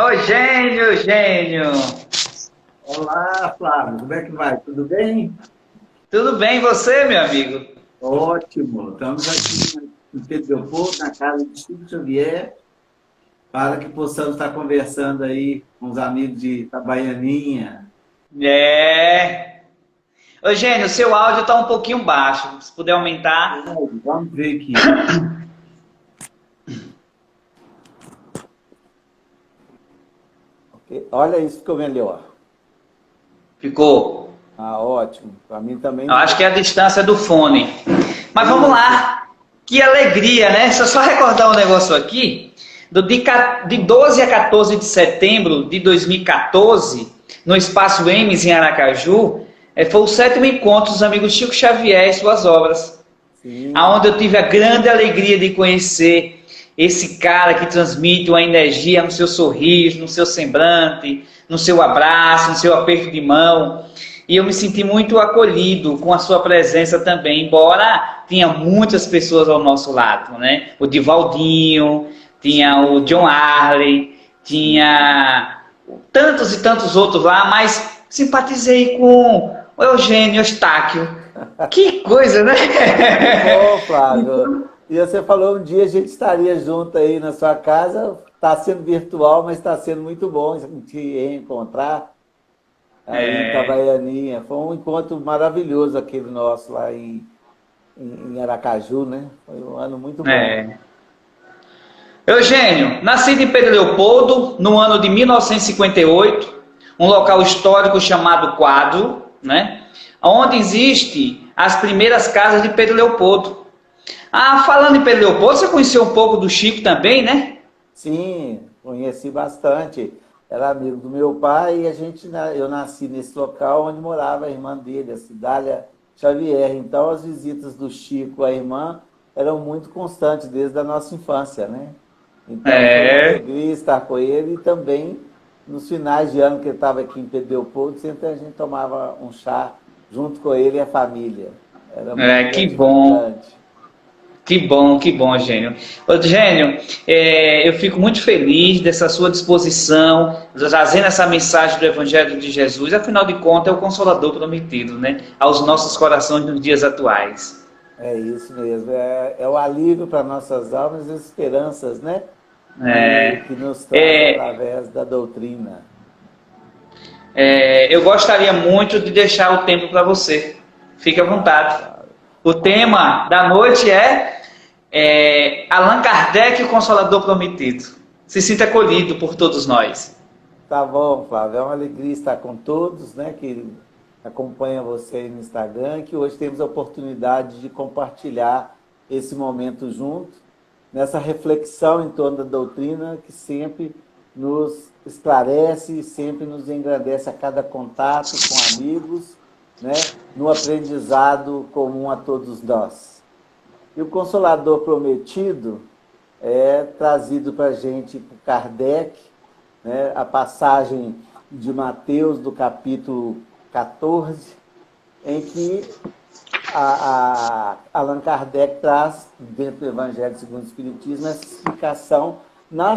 Ô, gênio, gênio! Olá, Flávio, como é que vai? Tudo bem? Tudo bem, e você, meu amigo? Ótimo. Estamos aqui em Pedro Leopoldo, na casa de Chico Xavier, para que possamos estar conversando aí com os amigos de Itabaianinha. É. Ô, gênio, seu áudio tá um pouquinho baixo. Se puder aumentar. Vamos ver aqui. Olha, isso ficou melhor. Ficou. Ah, ótimo. Para mim Eu também. acho que é a distância do fone. Mas vamos Isso. lá. Que alegria, né? Deixa eu só recordar um negócio aqui. De 12 a 14 de setembro de 2014, no Espaço Emes, em Aracaju, foi o sétimo encontro dos amigos Chico Xavier e suas obras. Sim. Aonde eu tive a grande alegria de conhecer esse cara que transmite uma energia no seu sorriso, no seu semblante, no seu abraço, no seu aperto de mão. E eu me senti muito acolhido com a sua presença também, embora tinha muitas pessoas ao nosso lado, né? O Divaldinho, tinha o John Arley, tinha tantos e tantos outros lá, mas simpatizei com o Eugênio Eustáquio. Que coisa, né? Bom, Flávio. E você falou um dia a gente estaria junto aí na sua casa. Está sendo virtual, mas está sendo muito bom te encontrar aí em É, Itabaianinha. Foi um encontro maravilhoso aquele nosso lá em Aracaju, né? Foi um ano muito bom. é. Eugênio, nascido em Pedro Leopoldo, no ano de 1958, um local histórico chamado Quadro, né? Onde existe as primeiras casas de Pedro Leopoldo. Ah, falando em Pedro Leopoldo, você conheceu um pouco do Chico também, né? Sim, conheci bastante. Era amigo do meu pai e eu nasci nesse local onde morava a irmã dele, a Cidália Xavier. Então as visitas do Chico à irmã eram muito constantes desde a nossa infância, né? Então foi uma É, alegria estar com ele e também nos finais de ano que ele estava aqui em Pedro Leopoldo, sempre a gente tomava um chá junto com ele e a família. Era muito que bom. gratificante. Que bom, Gênio. Ô, Gênio, eu fico muito feliz dessa sua disposição, trazendo essa mensagem do Evangelho de Jesus. Afinal de contas, é o Consolador prometido, né? Aos nossos corações nos dias atuais. É isso mesmo, é o alívio para nossas almas e esperanças, né? Que nos traz É, através da doutrina. eu gostaria muito de deixar o tempo para você. Fique à Claro, vontade. claro. O tema da noite é Allan Kardec, o Consolador prometido. Se sinta acolhido por todos nós. Tá bom, Flávio, é uma alegria estar com todos, né, que acompanham você aí no Instagram, que hoje temos a oportunidade de compartilhar esse momento junto, nessa reflexão em torno da doutrina que sempre nos esclarece, sempre nos engrandece a cada contato com amigos, né, no aprendizado comum a todos nós. E o Consolador Prometido é trazido para a gente por Kardec, né, a passagem de Mateus, do capítulo 14, em que Allan Kardec traz, dentro do Evangelho segundo o Espiritismo, essa explicação na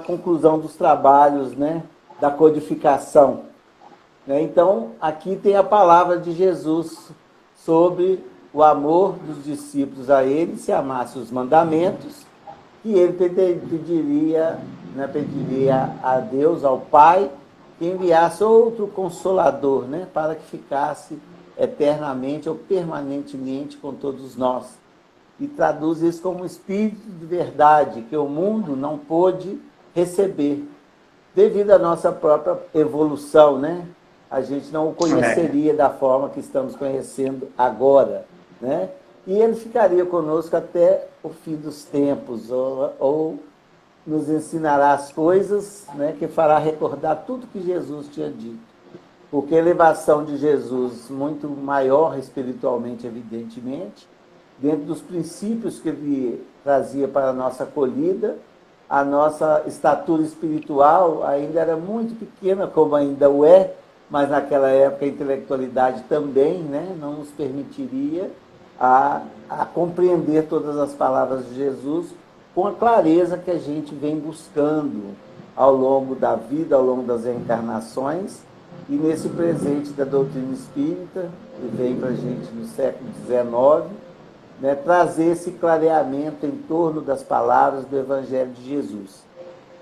conclusão dos trabalhos, né, da codificação. Né? Então, aqui tem a palavra de Jesus sobre o amor dos discípulos a ele, se amasse os mandamentos, e ele pediria, né, pediria a Deus, ao Pai, que enviasse outro consolador, né, para que ficasse eternamente ou permanentemente com todos nós. E traduz isso como um espírito de verdade que o mundo não pôde receber, devido à nossa própria evolução, né? A gente não o conheceria da forma que estamos conhecendo agora, né? E ele ficaria conosco até o fim dos tempos, ou nos ensinará as coisas, né, que fará recordar tudo que Jesus tinha dito. Porque a elevação de Jesus, muito maior espiritualmente, evidentemente, dentro dos princípios que ele trazia para a nossa acolhida, a nossa estatura espiritual ainda era muito pequena, como ainda o é, mas naquela época a intelectualidade também, né, não nos permitiria a compreender todas as palavras de Jesus com a clareza que a gente vem buscando ao longo da vida, ao longo das reencarnações, e nesse presente da doutrina espírita, que vem para a gente no século XIX, né, trazer esse clareamento em torno das palavras do Evangelho de Jesus.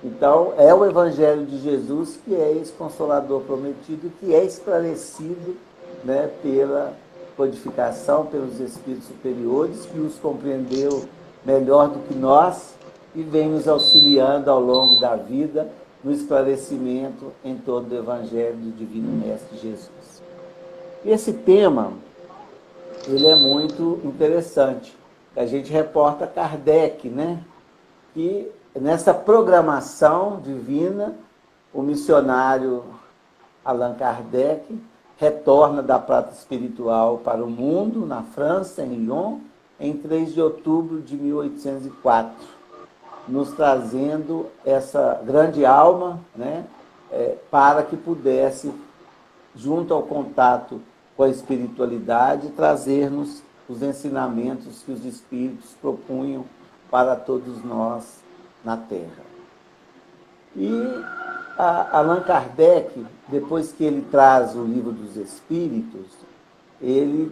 Então, é o Evangelho de Jesus que é esse Consolador prometido, que é esclarecido, né, pela codificação, pelos Espíritos superiores, que os compreendeu melhor do que nós e vem nos auxiliando ao longo da vida no esclarecimento em todo o Evangelho do Divino Mestre Jesus. E esse tema, ele é muito interessante. A gente reporta Kardec, né? Que nessa programação divina, o missionário Allan Kardec retorna da prata espiritual para o mundo, na França, em Lyon, em 3 de outubro de 1804, nos trazendo essa grande alma, né, para que pudesse, junto ao contato com a espiritualidade, trazer-nos os ensinamentos que os Espíritos propunham para todos nós na Terra. E Allan Kardec, depois que ele traz o Livro dos Espíritos, ele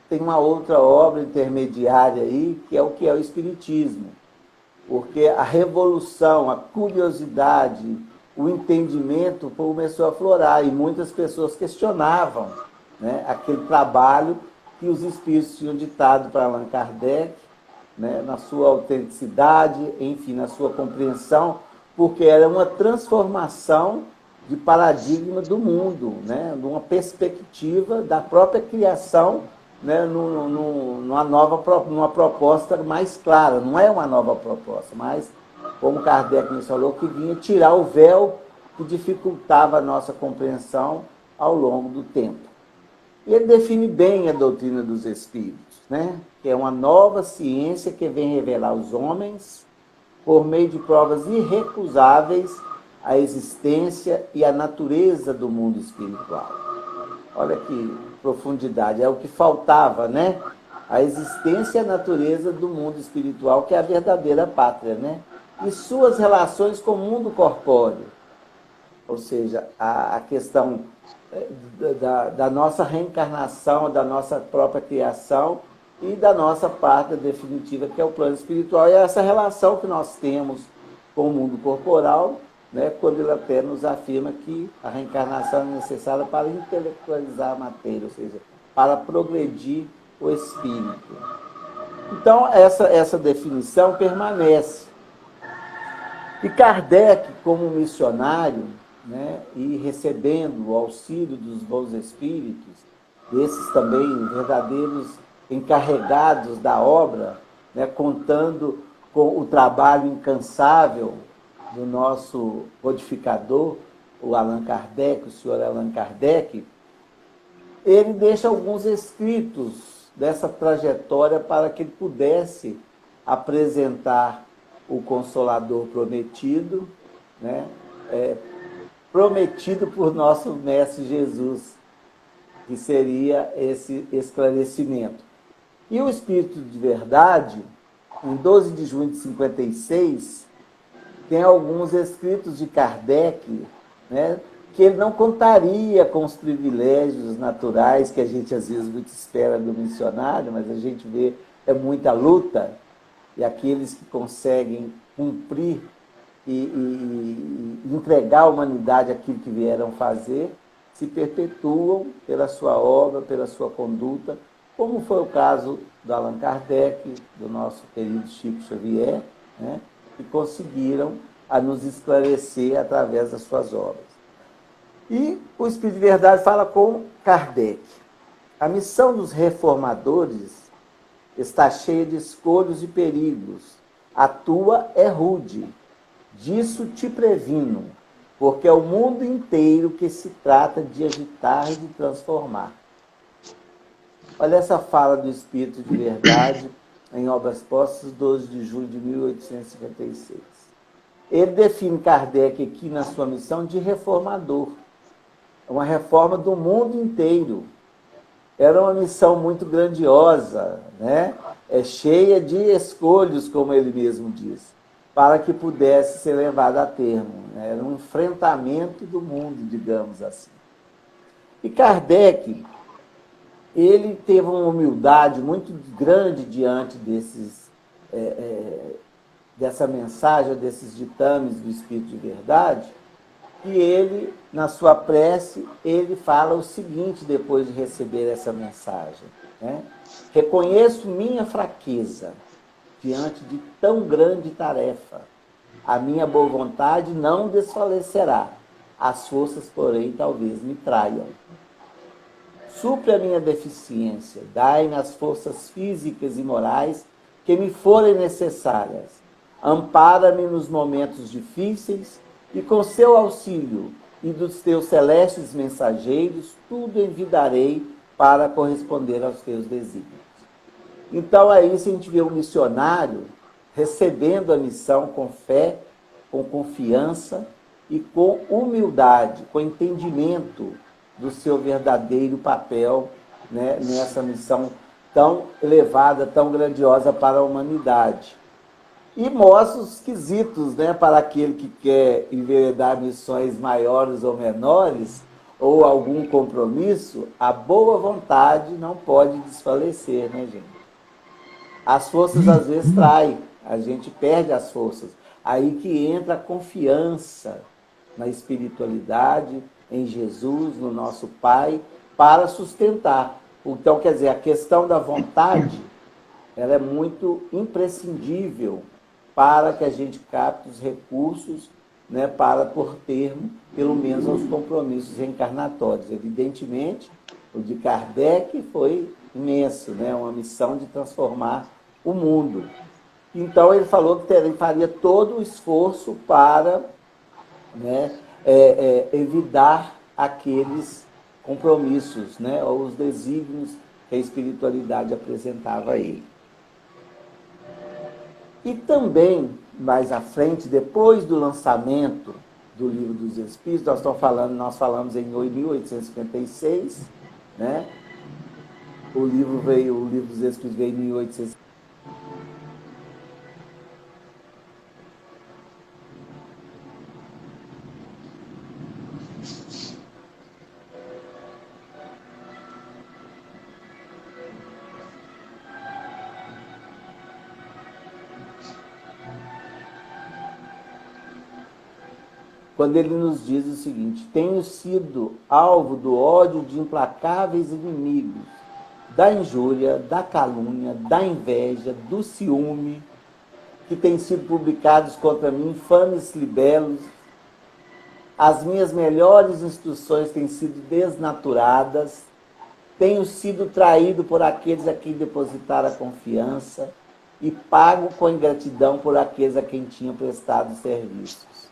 tem uma outra obra intermediária aí, que é o Espiritismo. Porque a revolução, a curiosidade, o entendimento começou a aflorar, e muitas pessoas questionavam, né, aquele trabalho que os Espíritos tinham ditado para Allan Kardec, né, na sua autenticidade, enfim, na sua compreensão, porque era uma transformação de paradigma do mundo, né, de uma perspectiva da própria criação, né, numa proposta mais clara. Não é uma nova proposta, mas, como Kardec nos falou, que vinha tirar o véu que dificultava a nossa compreensão ao longo do tempo. E ele define bem a doutrina dos Espíritos, né, que é uma nova ciência que vem revelar aos homens, por meio de provas irrecusáveis, a existência e a natureza do mundo espiritual. Olha que profundidade, é o que faltava, né? A existência e a natureza do mundo espiritual, que é a verdadeira pátria, né? E suas relações com o mundo corpóreo. Ou seja, a questão da nossa reencarnação, da nossa própria criação e da nossa pátria definitiva, que é o plano espiritual. E essa relação que nós temos com o mundo corporal, né, quando ele até nos afirma que a reencarnação é necessária para intelectualizar a matéria, ou seja, para progredir o espírito. Então, essa definição permanece. E Kardec, como missionário, né, e recebendo o auxílio dos bons espíritos, esses também verdadeiros encarregados da obra, né, contando com o trabalho incansável do nosso codificador, o Allan Kardec, o senhor Allan Kardec, ele deixa alguns escritos dessa trajetória para que ele pudesse apresentar o Consolador prometido, né, prometido por nosso Mestre Jesus, que seria esse esclarecimento. E o Espírito de Verdade, em 12 de junho de 56, tem alguns escritos de Kardec, né, que ele não contaria com os privilégios naturais que a gente às vezes muito espera do missionário, mas a gente vê é muita luta, e aqueles que conseguem cumprir e entregar à humanidade aquilo que vieram fazer, se perpetuam pela sua obra, pela sua conduta, como foi o caso do Allan Kardec, do nosso querido Chico Xavier, né, que conseguiram a nos esclarecer através das suas obras. E o Espírito de Verdade fala com Kardec. A missão dos reformadores está cheia de escolhos e perigos. A tua é rude. Disso te previno, porque é o mundo inteiro que se trata de agitar e de transformar. Olha essa fala do Espírito de Verdade em Obras Póstumas, 12 de julho de 1856. Ele define Kardec aqui na sua missão de reformador. Uma reforma do mundo inteiro. Era uma missão muito grandiosa, né? Cheia de escolhos, como ele mesmo diz. para que pudesse ser levado a termo. Era um enfrentamento do mundo, digamos assim. E Kardec, ele teve uma humildade muito grande diante dessa mensagem, desses ditames do Espírito de Verdade, e ele, na sua prece, ele fala o seguinte, depois de receber essa mensagem, né? Reconheço minha fraqueza diante de tão grande tarefa. A minha boa vontade não desfalecerá. As forças, porém, talvez me traiam. Supre a minha deficiência. Dai-me as forças físicas e morais que me forem necessárias. Ampara-me nos momentos difíceis e, com seu auxílio e dos teus celestes mensageiros, tudo envidarei para corresponder aos teus desígnios. Então, aí a gente vê o missionário recebendo a missão com fé, com confiança e com humildade, com entendimento do seu verdadeiro papel, né, nessa missão tão elevada, tão grandiosa para a humanidade. E mostra os quesitos, né, para aquele que quer enveredar missões maiores ou menores, ou algum compromisso, a boa vontade não pode desfalecer, né, gente? As forças às vezes traem, a gente perde as forças. Aí que entra a confiança na espiritualidade, em Jesus, no nosso Pai, para sustentar. Então, quer dizer, a questão da vontade, ela é muito imprescindível para que a gente capte os recursos, né, para por termo, pelo menos, aos compromissos reencarnatórios. Evidentemente, o de Kardec foi imenso, né, uma missão de transformar o mundo. Então, ele falou que ele faria todo o esforço para, né, evitar aqueles compromissos, né, ou os desígnios que a espiritualidade apresentava a ele. E também, mais à frente, depois do lançamento do Livro dos Espíritos, nós falamos em 1856, né? O Livro dos Espíritos veio em 1856. Quando ele nos diz o seguinte: tenho sido alvo do ódio de implacáveis inimigos, da injúria, da calúnia, da inveja, do ciúme, que têm sido publicados contra mim infames libelos. As minhas melhores instruções têm sido desnaturadas, tenho sido traído por aqueles a quem depositara a confiança e pago com ingratidão por aqueles a quem tinha prestado serviços.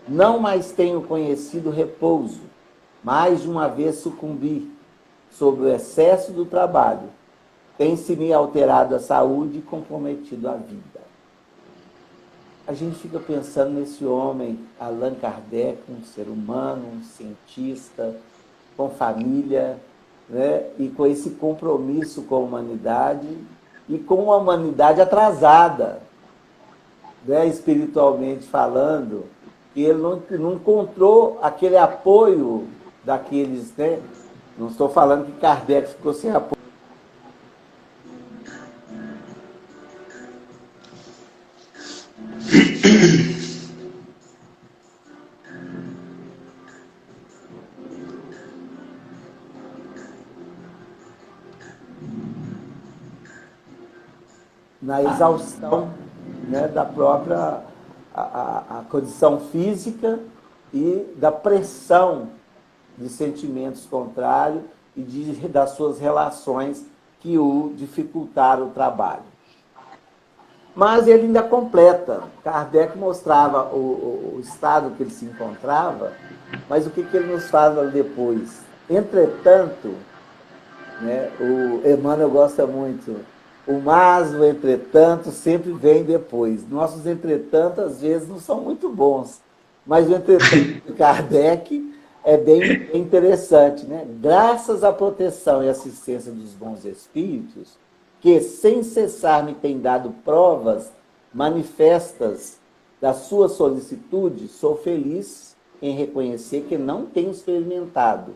Não mais tenho conhecido repouso, mais de uma vez sucumbi sob o excesso do trabalho. Tem-se-me alterado a saúde e comprometido a vida. A gente fica pensando nesse homem, Allan Kardec, um ser humano, um cientista, com família, né, e com esse compromisso com a humanidade e com uma humanidade atrasada, né, espiritualmente falando. E ele não encontrou aquele apoio daqueles, né? Não estou falando que Kardec ficou sem apoio. Na exaustão, né, da própria a condição física e da pressão de sentimentos contrários e das suas relações que o dificultaram o trabalho. Mas ele ainda completa. Kardec mostrava o estado que ele se encontrava, mas o que ele nos fala depois? Entretanto, né, o Emmanuel gosta muito, o mas, o entretanto, sempre vem depois. Nossos entretanto, às vezes, não são muito bons, mas o entretanto de Kardec é bem interessante, né? Graças à proteção e assistência dos bons espíritos, que, sem cessar, me têm dado provas manifestas da sua solicitude, sou feliz em reconhecer que não tenho experimentado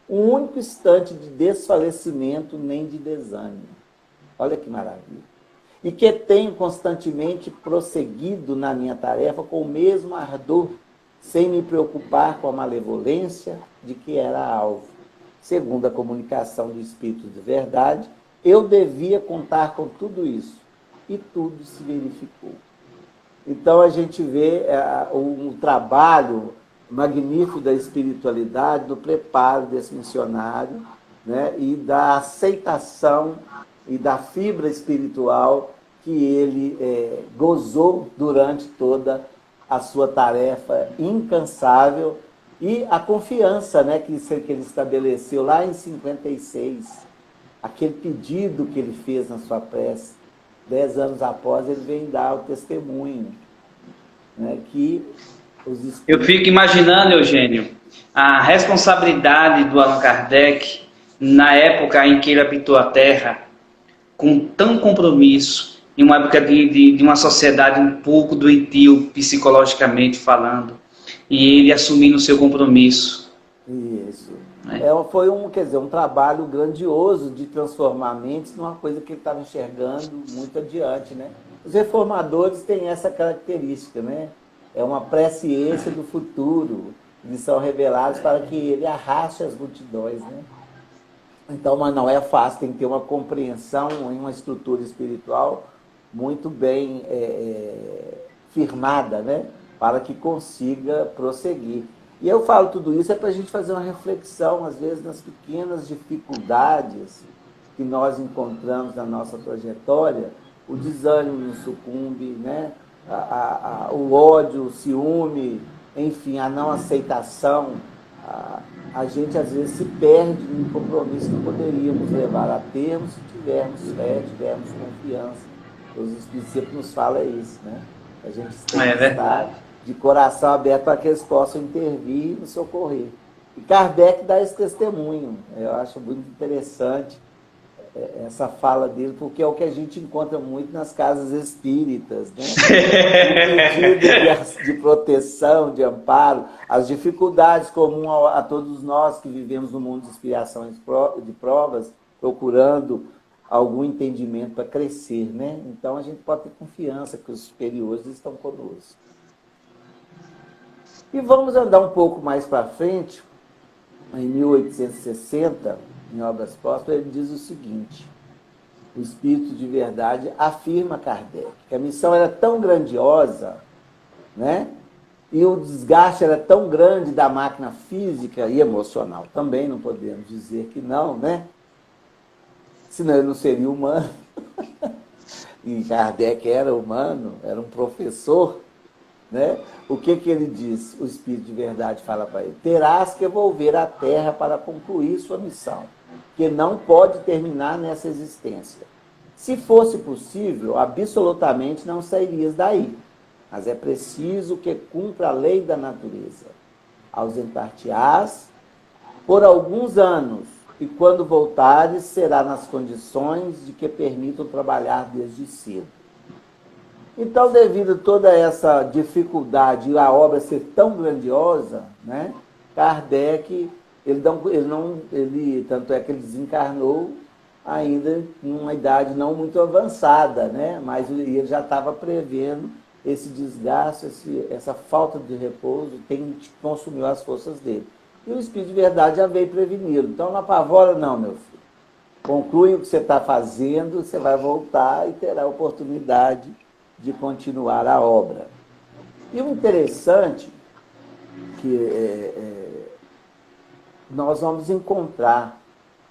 um único instante de desfalecimento nem de desânimo. Olha que maravilha. E que tenho constantemente prosseguido na minha tarefa com o mesmo ardor, sem me preocupar com a malevolência de que era alvo. Segundo a comunicação do Espírito de Verdade, eu devia contar com tudo isso. E tudo se verificou. Então a gente vê um trabalho magnífico da espiritualidade, do preparo desse missionário, né, e da aceitação e da fibra espiritual que ele gozou durante toda a sua tarefa incansável, e a confiança, né, que ele estabeleceu lá em 56, aquele pedido que ele fez na sua prece, 10 anos após, ele vem dar o testemunho, né, que os espíritos... Eu fico imaginando, Eugênio, a responsabilidade do Allan Kardec na época em que ele habitou a Terra, com tão compromisso, em uma época de uma sociedade um pouco doentio, psicologicamente falando, e ele assumindo o seu compromisso. Isso. Foi um trabalho grandioso de transformar mentes numa coisa que ele estava enxergando muito adiante, né? Os reformadores têm essa característica, né? É uma presciência do futuro. Eles são revelados para que ele arraste as multidões, né? Então, mas não é fácil, tem que ter uma compreensão em uma estrutura espiritual muito bem firmada, né? Para que consiga prosseguir. E eu falo tudo isso para a gente fazer uma reflexão, às vezes, nas pequenas dificuldades que nós encontramos na nossa trajetória. O desânimo nos sucumbe, né? O ódio, o ciúme, enfim, a não aceitação. A gente, às vezes, se perde em compromisso que poderíamos levar a termo se tivermos fé, tivermos confiança. Os Espíritos sempre nos falam isso, né? A gente tem que estar de coração aberto para que eles possam intervir e nos socorrer. E Kardec dá esse testemunho. Eu acho muito interessante essa fala dele, porque é o que a gente encontra muito nas casas espíritas, né? De proteção, de amparo, as dificuldades comuns a todos nós que vivemos no mundo de expiação de provas, procurando algum entendimento para crescer, né? Então a gente pode ter confiança que os superiores estão conosco. E vamos andar um pouco mais para frente, em 1860, em Obras Póstumas, ele diz o seguinte: o Espírito de Verdade afirma Kardec que a missão era tão grandiosa, né? E o desgaste era tão grande da máquina física e emocional, também não podemos dizer que não, né? Senão ele não seria humano. E Kardec era humano, era um professor, né? O que ele diz? O Espírito de Verdade fala para ele: terás que volver à Terra para concluir sua missão, que não pode terminar nessa existência. Se fosse possível, absolutamente não sairias daí, mas é preciso que cumpra a lei da natureza. Ausentar-te-ás por alguns anos, e quando voltares, será nas condições de que permitam trabalhar desde cedo. Então, devido a toda essa dificuldade e a obra ser tão grandiosa, né, Kardec, tanto é que ele desencarnou ainda em uma idade não muito avançada, né, mas ele já estava prevendo esse desgaste, essa falta de repouso, consumiu as forças dele. E o Espírito de Verdade já veio preveni-lo. Então, não apavora não, meu filho. Conclui o que você está fazendo, você vai voltar e terá a oportunidade de continuar a obra. E o interessante que nós vamos encontrar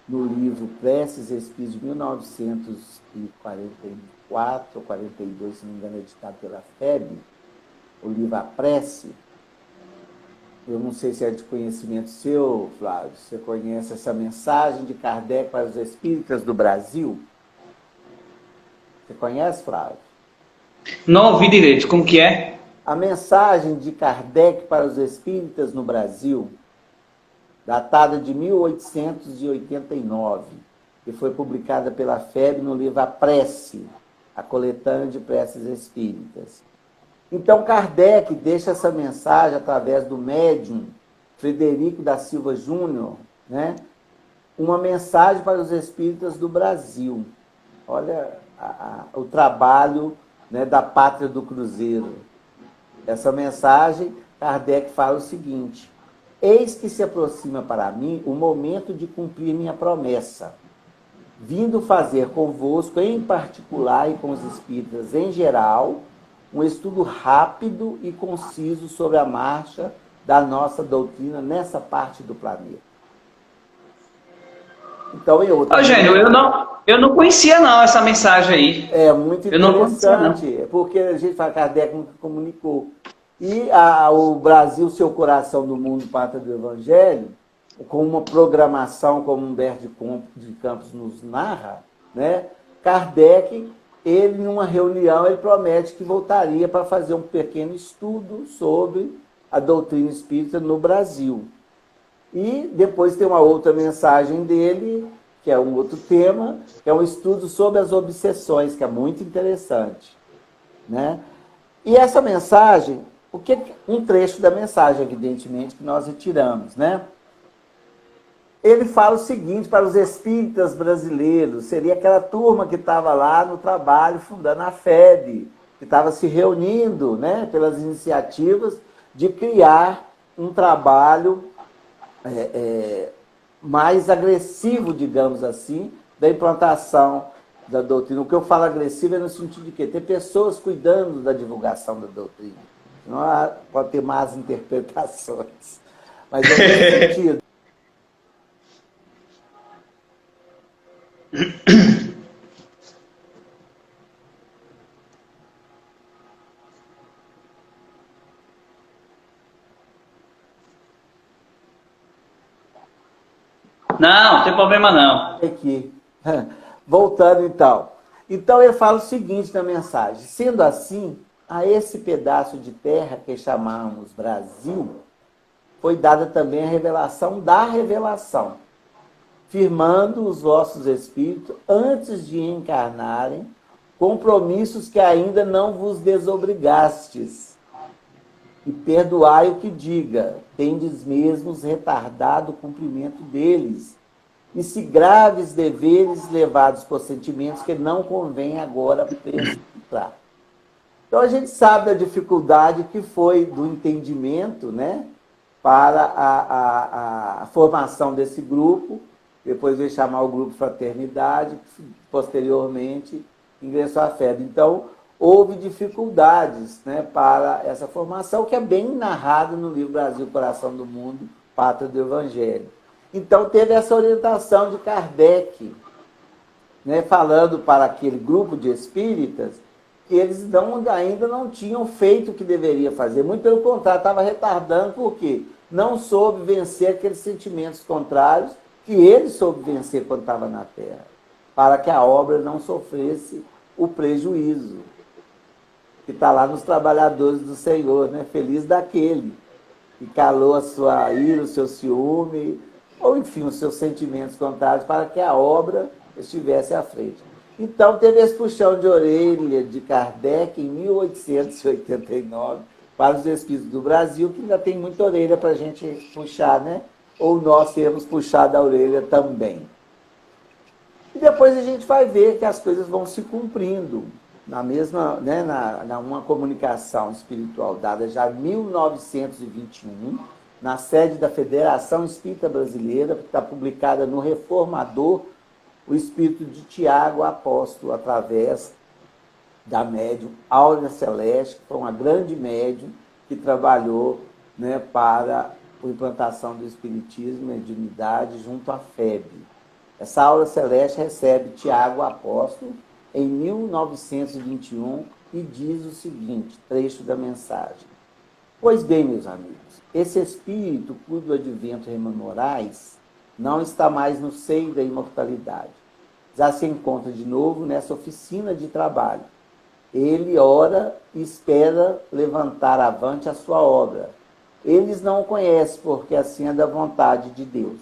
no livro Preces e Espíritos de 1944 ou 42, se não me engano, editado pela FEB, o livro A Prece. Eu não sei se é de conhecimento seu, Flávio, você conhece essa mensagem de Kardec para os espíritas do Brasil? Você conhece, Flávio? Não ouvi direito, como que é? A mensagem de Kardec para os espíritas no Brasil, datada de 1889, que foi publicada pela FEB no livro A Prece, a coletânea de preces espíritas. Então, Kardec deixa essa mensagem através do médium Frederico da Silva Júnior, né? Uma mensagem para os espíritas do Brasil. Olha o trabalho, né, da Pátria do Cruzeiro. Essa mensagem, Kardec fala o seguinte: eis que se aproxima para mim o momento de cumprir minha promessa, vindo fazer convosco, em particular, e com os espíritas em geral, um estudo rápido e conciso sobre a marcha da nossa doutrina nessa parte do planeta. Então, Eugênio, eu não conhecia não essa mensagem aí. É muito interessante, não. porque a gente fala que Kardec nunca comunicou. E o Brasil, seu coração do mundo, pátria do Evangelho, com uma programação como Humberto de Campos nos narra, né? Kardec, ele, numa reunião, ele promete que voltaria para fazer um pequeno estudo sobre a doutrina espírita no Brasil. E depois tem uma outra mensagem dele, que é um outro tema, que é um estudo sobre as obsessões, que é muito interessante, né? E essa mensagem, um trecho da mensagem, evidentemente, que nós retiramos, né? Ele fala o seguinte para os espíritas brasileiros, seria aquela turma que estava lá no trabalho, fundando a FEB, que estava se reunindo, né, pelas iniciativas de criar um trabalho mais agressivo, digamos assim, da implantação da doutrina. O que eu falo agressivo é no sentido de quê? Ter pessoas cuidando da divulgação da doutrina. Não pode ter más interpretações. Mas é nesse sentido. Não tem problema não. Aqui. Voltando então. Então ele fala o seguinte na mensagem: sendo assim, a esse pedaço de terra que chamamos Brasil, foi dada também a revelação da revelação, firmando os vossos espíritos, antes de encarnarem, compromissos que ainda não vos desobrigastes. E perdoai o que diga, tendes mesmos retardado o cumprimento deles, e se graves deveres levados por sentimentos que não convém agora precipitar. Então a gente sabe da dificuldade que foi do entendimento, né, para a formação desse grupo. Depois veio chamar o grupo Fraternidade, posteriormente ingressou a FEB. Então, houve dificuldades, né, para essa formação, que é bem narrado no livro Brasil, Coração do Mundo, Pátria do Evangelho. Então, teve essa orientação de Kardec, né, falando para aquele grupo de espíritas que eles ainda não tinham feito o que deveria fazer. Muito pelo contrário, estava retardando, porque não soube vencer aqueles sentimentos contrários que ele soube vencer quando estava na Terra, para que a obra não sofresse o prejuízo, que está lá nos trabalhadores do Senhor, né? Feliz daquele que calou a sua ira, o seu ciúme, ou enfim, os seus sentimentos contrários, para que a obra estivesse à frente. Então, teve esse puxão de orelha de Kardec em 1889 para os espíritos do Brasil, que ainda tem muita orelha para a gente puxar, né? Ou nós temos puxado a orelha também. E depois a gente vai ver que as coisas vão se cumprindo. Na mesma, né, uma comunicação espiritual dada já em 1921, na sede da Federação Espírita Brasileira, que está publicada no Reformador, o espírito de Tiago Apóstolo, através da médium Áurea Celeste, que foi uma grande médium que trabalhou, né, para a implantação do espiritismo e mediunidade junto à FEB. Essa Áurea Celeste recebe Tiago Apóstolo em 1921 e diz o seguinte, trecho da mensagem: pois bem, meus amigos, esse espírito cujo advento rememorais não está mais no seio da imortalidade. Já se encontra de novo nessa oficina de trabalho. Ele ora e espera levantar avante a sua obra. Eles não o conhecem, porque assim é da vontade de Deus.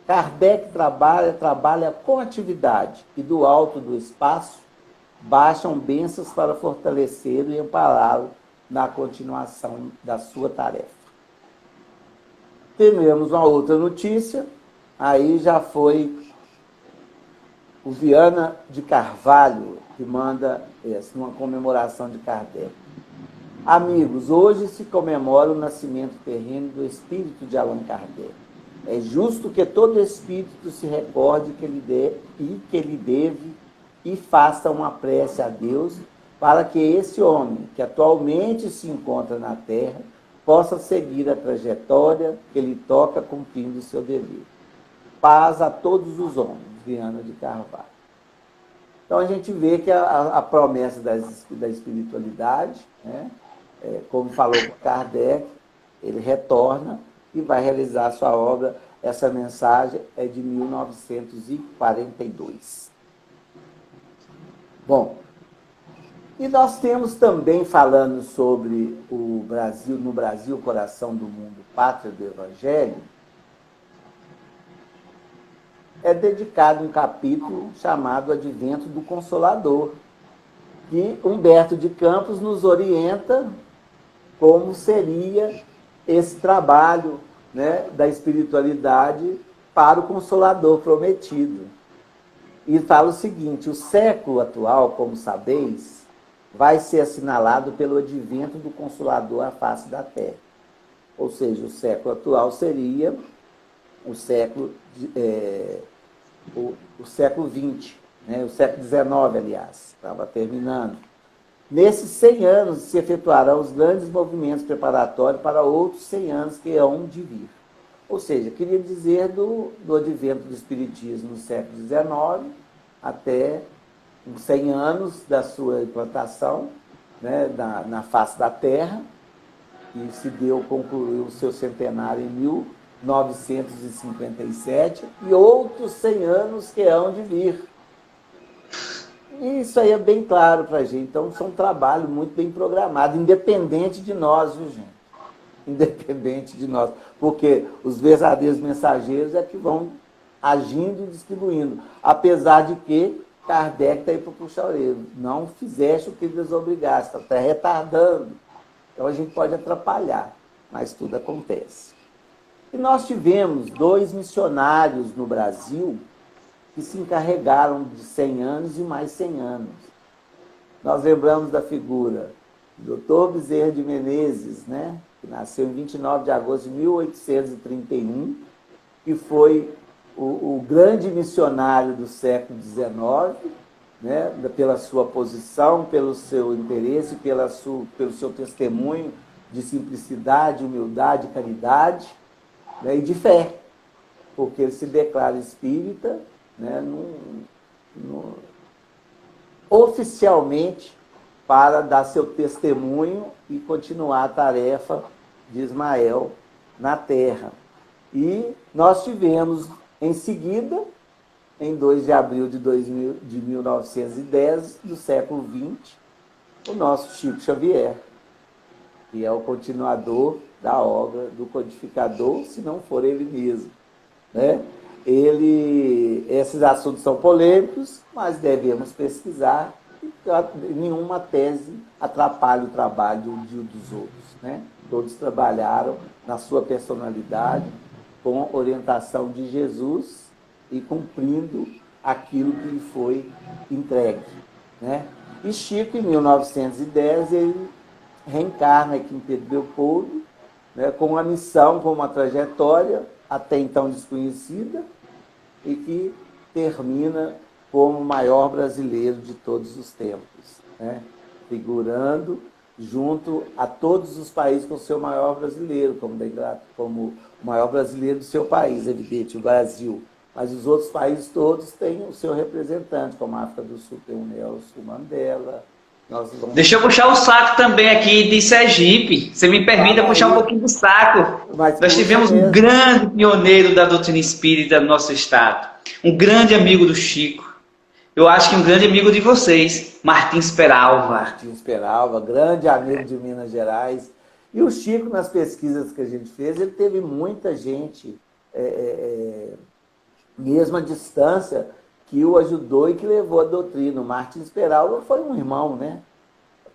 Kardec trabalha com atividade, e do alto do espaço baixam bênçãos para fortalecê-lo e ampará-lo na continuação da sua tarefa. Tivemos uma outra notícia, aí já foi o Viana de Carvalho, que manda essa, numa comemoração de Kardec. Amigos, hoje se comemora o nascimento terreno do espírito de Allan Kardec. É justo que todo espírito se recorde que ele deve e faça uma prece a Deus para que esse homem, que atualmente se encontra na Terra, possa seguir a trajetória que ele toca cumprindo o seu dever. Paz a todos os homens, Viana de Carvalho. Então a gente vê que a promessa da espiritualidade, né, como falou Kardec, ele retorna e vai realizar a sua obra. Essa mensagem é de 1942. Bom, e nós temos também, falando sobre o Brasil, no Brasil, coração do mundo, pátria do Evangelho, é dedicado um capítulo chamado Advento do Consolador, que Humberto de Campos nos orienta como seria esse trabalho, né, da espiritualidade para o Consolador prometido. E fala o seguinte: o século atual, como sabeis, vai ser assinalado pelo advento do Consolador à face da Terra. Ou seja, o século atual seria o século XX, né? O século XIX, aliás, estava terminando. Nesses 100 anos se efetuarão os grandes movimentos preparatórios para outros 100 anos que hão de vir. Ou seja, queria dizer do advento do Espiritismo no século XIX até os 100 anos da sua implantação, né, na face da Terra, que se concluiu o seu centenário em 1957, e outros 100 anos que hão de vir. E isso aí é bem claro para a gente. Então, isso é um trabalho muito bem programado, independente de nós, viu, gente? Independente de nós. Porque os verdadeiros mensageiros é que vão agindo e distribuindo. Apesar de que Kardec está aí para puxar a orelha. Não fizeste o que eles obrigaste, está retardando. Então, a gente pode atrapalhar, mas tudo acontece. E nós tivemos 2 missionários no Brasil que se encarregaram de 100 anos e mais 100 anos. Nós lembramos da figura do Dr. Bezerra de Menezes, né, que nasceu em 29 de agosto de 1831, que foi o grande missionário do século XIX, né, pela sua posição, pelo seu interesse, pelo seu testemunho de simplicidade, humildade, caridade, né, e de fé, porque ele se declara espírita, né, oficialmente, para dar seu testemunho e continuar a tarefa de Ismael na Terra. E nós tivemos, em seguida, em 2 de abril de 1910, do século XX, o nosso Chico Xavier, que é o continuador da obra do codificador, se não for ele mesmo, né? Esses assuntos são polêmicos, mas devemos pesquisar, e nenhuma tese atrapalha o trabalho dos outros, né? Todos trabalharam na sua personalidade, com orientação de Jesus e cumprindo aquilo que lhe foi entregue, né? E Chico, em 1910, ele reencarna aqui em Pedro Leopoldo, né, com uma missão, com uma trajetória até então desconhecida, e que termina como o maior brasileiro de todos os tempos, né? Figurando junto a todos os países com o seu maior brasileiro, como o maior brasileiro do seu país, evidente, o Brasil. Mas os outros países todos têm o seu representante, como a África do Sul tem o Nelson Mandela. Deixa eu puxar o saco também aqui de Sergipe. Você me permita puxar um pouquinho do saco. Nós tivemos um grande pioneiro da doutrina espírita no nosso estado. Um grande amigo do Chico. Eu acho que um grande amigo de vocês, Martins Peralva. Martins Peralva, grande amigo de Minas Gerais. E o Chico, nas pesquisas que a gente fez, ele teve muita gente, mesmo à distância, que o ajudou e que levou a doutrina. O Martins Peralva foi um irmão, né,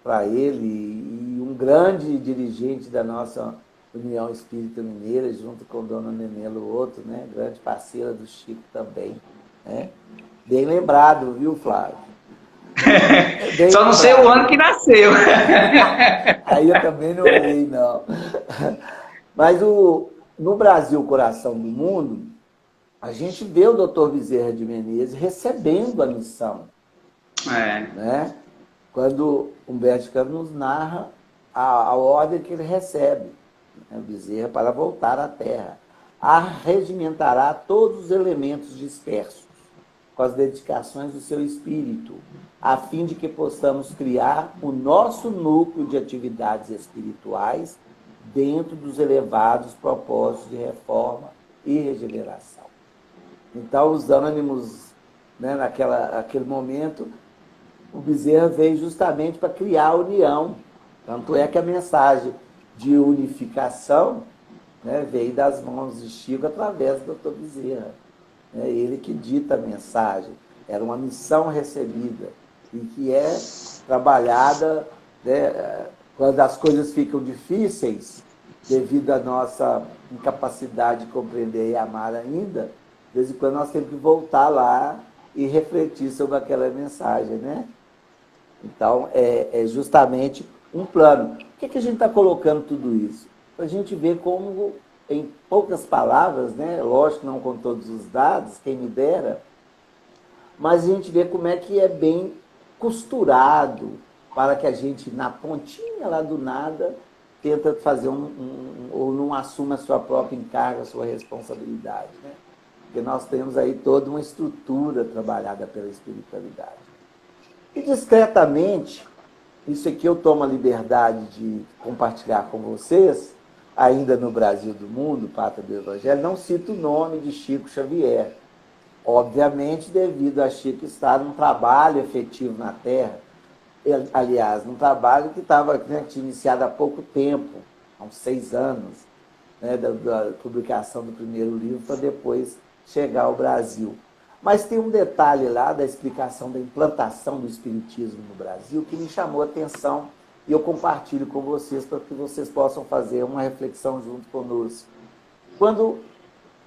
para ele, e grande dirigente da nossa União Espírita Mineira, junto com Dona Nenelo Outro, né? Grande parceira do Chico também. Né? Bem lembrado, viu, Flávio? Bem Só não sei o ano que nasceu. Aí eu também não sei, não. Mas no Brasil, coração do mundo, a gente vê o doutor Bezerra de Menezes recebendo a missão. Né? Quando Humberto de Campos nos narra a ordem que ele recebe, né? Bezerra, para voltar à terra. Arregimentará todos os elementos dispersos, com as dedicações do seu espírito, a fim de que possamos criar o nosso núcleo de atividades espirituais dentro dos elevados propósitos de reforma e regeneração. Então, os ânimos, né, naquele momento, o Bezerra veio justamente para criar a união. Tanto é que a mensagem de unificação, né, veio das mãos de Chico através do Dr. Bezerra. É ele que dita a mensagem. Era uma missão recebida e que é trabalhada, né, quando as coisas ficam difíceis, devido à nossa incapacidade de compreender e amar ainda, de vez em quando nós temos que voltar lá e refletir sobre aquela mensagem, né? Então, é justamente um plano. Por que a gente está colocando tudo isso? Para a gente ver como, em poucas palavras, né? Lógico, não com todos os dados, quem me dera, mas a gente vê como é que é bem costurado para que a gente, na pontinha lá do nada, tenta fazer ou não assuma a sua própria encarga, a sua responsabilidade, né? Porque nós temos aí toda uma estrutura trabalhada pela espiritualidade. E discretamente, isso aqui eu tomo a liberdade de compartilhar com vocês, ainda no Brasil do Mundo, Pátria do Evangelho, não cito o nome de Chico Xavier. Obviamente, devido a Chico estar num trabalho efetivo na Terra, aliás, num trabalho que tinha iniciado há pouco tempo, há uns 6 anos, né, da publicação do primeiro livro, para depois chegar ao Brasil. Mas tem um detalhe lá da explicação da implantação do Espiritismo no Brasil que me chamou a atenção e eu compartilho com vocês para que vocês possam fazer uma reflexão junto conosco. Quando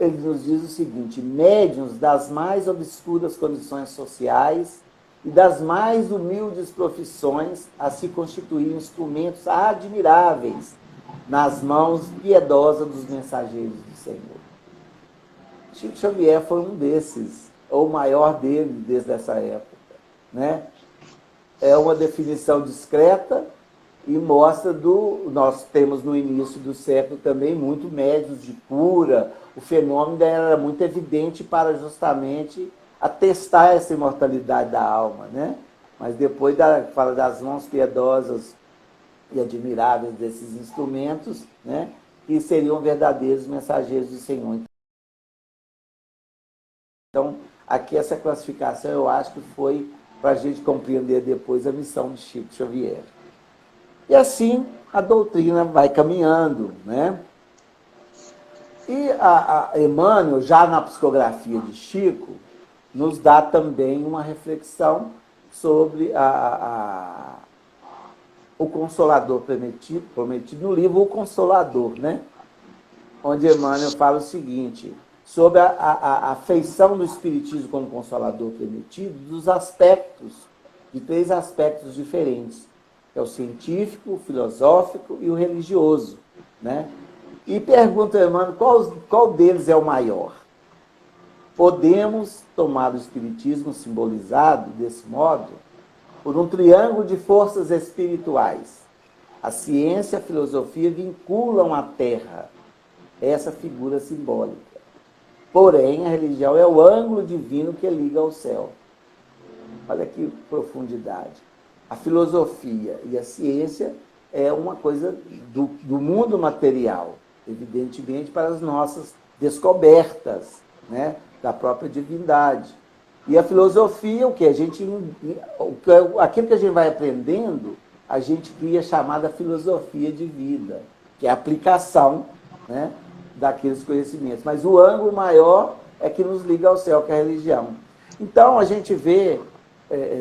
ele nos diz o seguinte: médiuns das mais obscuras condições sociais e das mais humildes profissões a se constituir instrumentos admiráveis nas mãos piedosas dos mensageiros do Senhor. Chico Xavier foi um desses, ou o maior dele desde essa época, né? É uma definição discreta e mostra nós temos no início do século também muito médiuns de cura, o fenômeno era muito evidente para justamente atestar essa imortalidade da alma, né? Mas depois fala das mãos piedosas e admiráveis desses instrumentos, né? Que seriam verdadeiros mensageiros do Senhor. Então, aqui essa classificação eu acho que foi para a gente compreender depois a missão de Chico Xavier. E assim a doutrina vai caminhando, né? E a Emmanuel, já na psicografia de Chico, nos dá também uma reflexão sobre o Consolador prometido no livro O Consolador, né? Onde Emmanuel fala o seguinte, sobre a feição do Espiritismo como Consolador prometido, dos aspectos, de 3 aspectos diferentes, que é o científico, o filosófico e o religioso, né? E pergunta a Emmanuel qual deles é o maior. Podemos tomar o Espiritismo simbolizado, desse modo, por um triângulo de forças espirituais. A ciência e a filosofia vinculam a Terra, essa figura simbólica. Porém, a religião é o ângulo divino que liga ao céu. Olha que profundidade. A filosofia e a ciência é uma coisa do mundo material, evidentemente para as nossas descobertas, né, da própria divindade. E a filosofia, aquilo que a gente vai aprendendo, a gente cria a chamada filosofia de vida, que é a aplicação, né, daqueles conhecimentos. Mas o ângulo maior é que nos liga ao céu, que é a religião. Então, a gente vê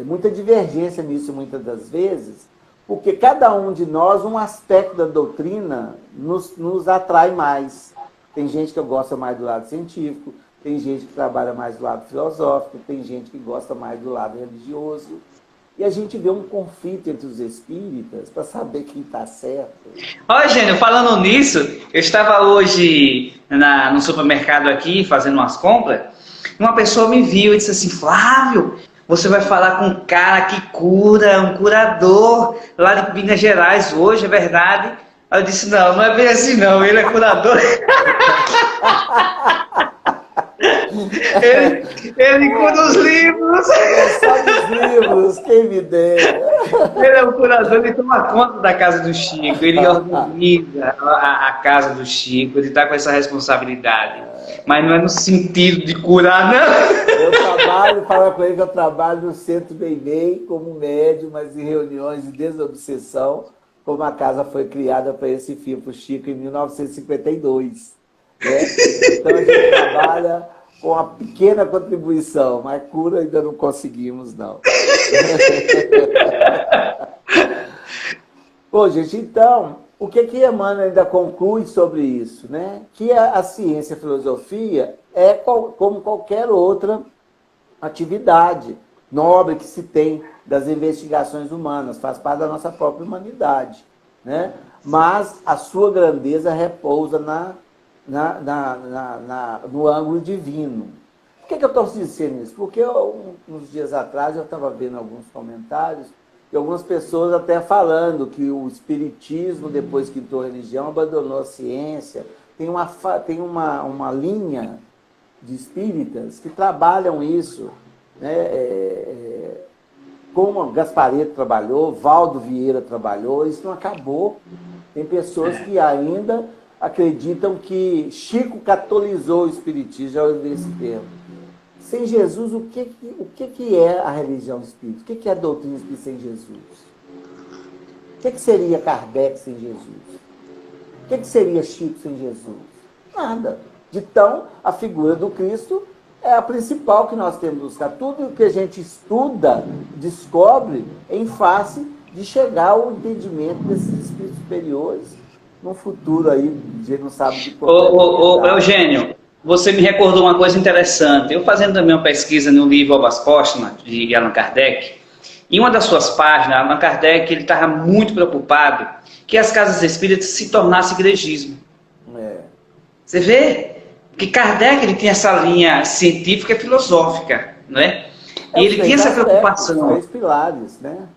muita divergência nisso, muitas das vezes, Porque cada um de nós, um aspecto da doutrina nos atrai mais. Tem gente que gosta mais do lado científico, tem gente que trabalha mais do lado filosófico, tem gente que gosta mais do lado religioso. E a gente vê um conflito entre os espíritas para saber quem está certo. Ó, Gênio, falando nisso, eu estava hoje no supermercado aqui, fazendo umas compras, e uma pessoa me viu e disse assim, Flávio, você vai falar com um cara que cura, um curador lá de Minas Gerais hoje, é verdade? Aí eu disse, não é bem assim não, ele é curador. Ele cura os livros. Só dos livros, quem me dera. Ele é o curador, ele toma conta da casa do Chico, ele organiza a casa do Chico, ele está com essa responsabilidade. Mas não é no sentido de curar, não. Eu trabalho, fala com ele que eu trabalho no Centro Bem como médium, mas em reuniões de desobsessão, como a casa foi criada para esse fim, para o Chico, em 1952. Né? Então a gente trabalha com uma pequena contribuição, mas cura ainda não conseguimos, não. Bom, gente, então, o que Emmanuel ainda conclui sobre isso? Né? Que a ciência e a filosofia é como qualquer outra atividade nobre que se tem das investigações humanas, faz parte da nossa própria humanidade. Né? Mas a sua grandeza repousa no ângulo divino. Por que eu estou dizendo isso? Porque uns dias atrás eu estava vendo alguns comentários e algumas pessoas até falando que o espiritismo, depois que entrou a religião, abandonou a ciência. Tem uma linha de espíritas que trabalham isso, né? Como Gasparetto trabalhou, Valdo Vieira trabalhou, isso não acabou. Tem pessoas que ainda acreditam que Chico catolizou o espiritismo, já ouvi esse termo. Sem Jesus, o que é a religião espírita? O que é a doutrina espírita sem Jesus? O que seria Kardec sem Jesus? O que seria Chico sem Jesus? Nada. Então, a figura do Cristo é a principal que nós temos que buscar. Tudo o que a gente estuda, descobre, em face de chegar ao entendimento desses espíritos superiores, no futuro aí, a gente não sabe de qual. Eugênio, você me recordou uma coisa interessante. Eu fazendo também uma pesquisa no livro Obras Póstumas, de Allan Kardec, em uma das suas páginas, Allan Kardec estava muito preocupado que as casas espíritas se tornassem igrejismo. Você vê que Kardec ele tinha essa linha científica e filosófica, não é? E ele tinha essa preocupação. Os 3 pilares, né?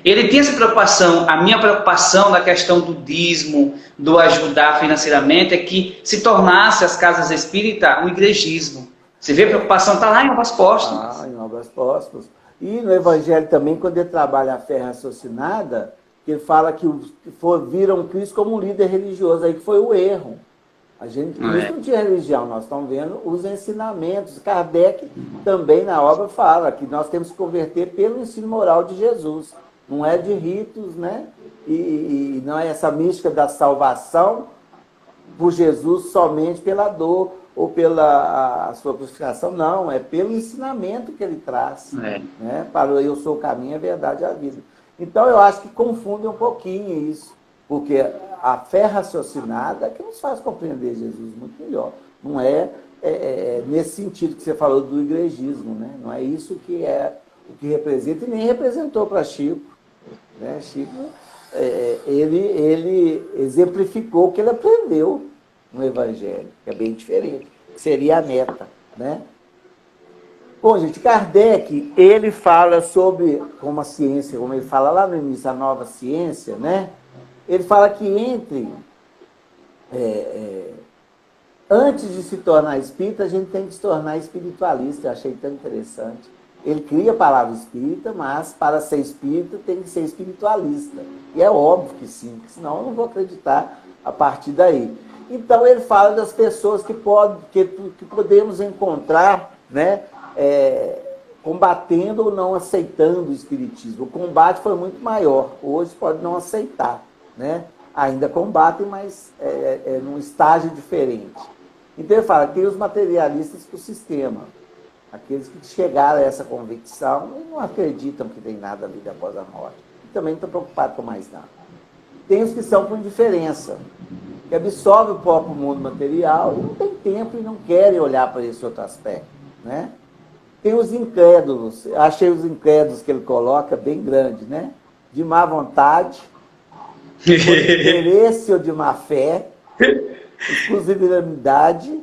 Ele tinha essa preocupação, a minha preocupação na questão do dízimo, do ajudar financeiramente, é que se tornasse as casas espíritas um igrejismo. Você vê a preocupação, está lá em Obras Póstumas. Em Obras Póstumas. E no Evangelho também, quando ele trabalha a fé raciocinada, ele fala que viram Cristo como um líder religioso, aí que foi o erro. Cristo não tinha religião, nós estamos vendo os ensinamentos. Kardec também na obra fala que nós temos que converter pelo ensino moral de Jesus. Não é de ritos, né? E não é essa mística da salvação por Jesus somente pela dor ou pela sua crucificação. Não, é pelo ensinamento que ele traz. Né? Para eu sou o caminho, a verdade e a vida. Então eu acho que confunde um pouquinho isso. Porque a fé raciocinada é que nos faz compreender Jesus muito melhor. Não é nesse sentido que você falou do igrejismo, né? Não é isso que é o que representa, e nem representou para Chico. Né? Chico, ele exemplificou o que ele aprendeu no Evangelho, que é bem diferente, que seria a meta. Né? Bom, gente, Kardec, ele fala sobre como a ciência, como ele fala lá no início, a nova ciência, né? Ele fala que antes de se tornar espírita, a gente tem que se tornar espiritualista. Eu achei tão interessante. Ele cria a palavra espírita, mas para ser espírita tem que ser espiritualista. E é óbvio que sim, senão eu não vou acreditar a partir daí. Então ele fala das pessoas que podemos encontrar, né, combatendo ou não aceitando o espiritismo. O combate foi muito maior. Hoje pode não aceitar. Né? Ainda combatem, mas num estágio diferente. Então ele fala que tem os materialistas para o sistema, aqueles que chegaram a essa convicção e não acreditam que tem nada ali após a morte. também não estão preocupados com mais nada. Tem os que são com indiferença, que absorvem o próprio mundo material e não tem tempo e não querem olhar para esse outro aspecto, né? Tem os incrédulos, achei os incrédulos que ele coloca bem grande, né? De má vontade, por interesse ou de má fé, exclusividade,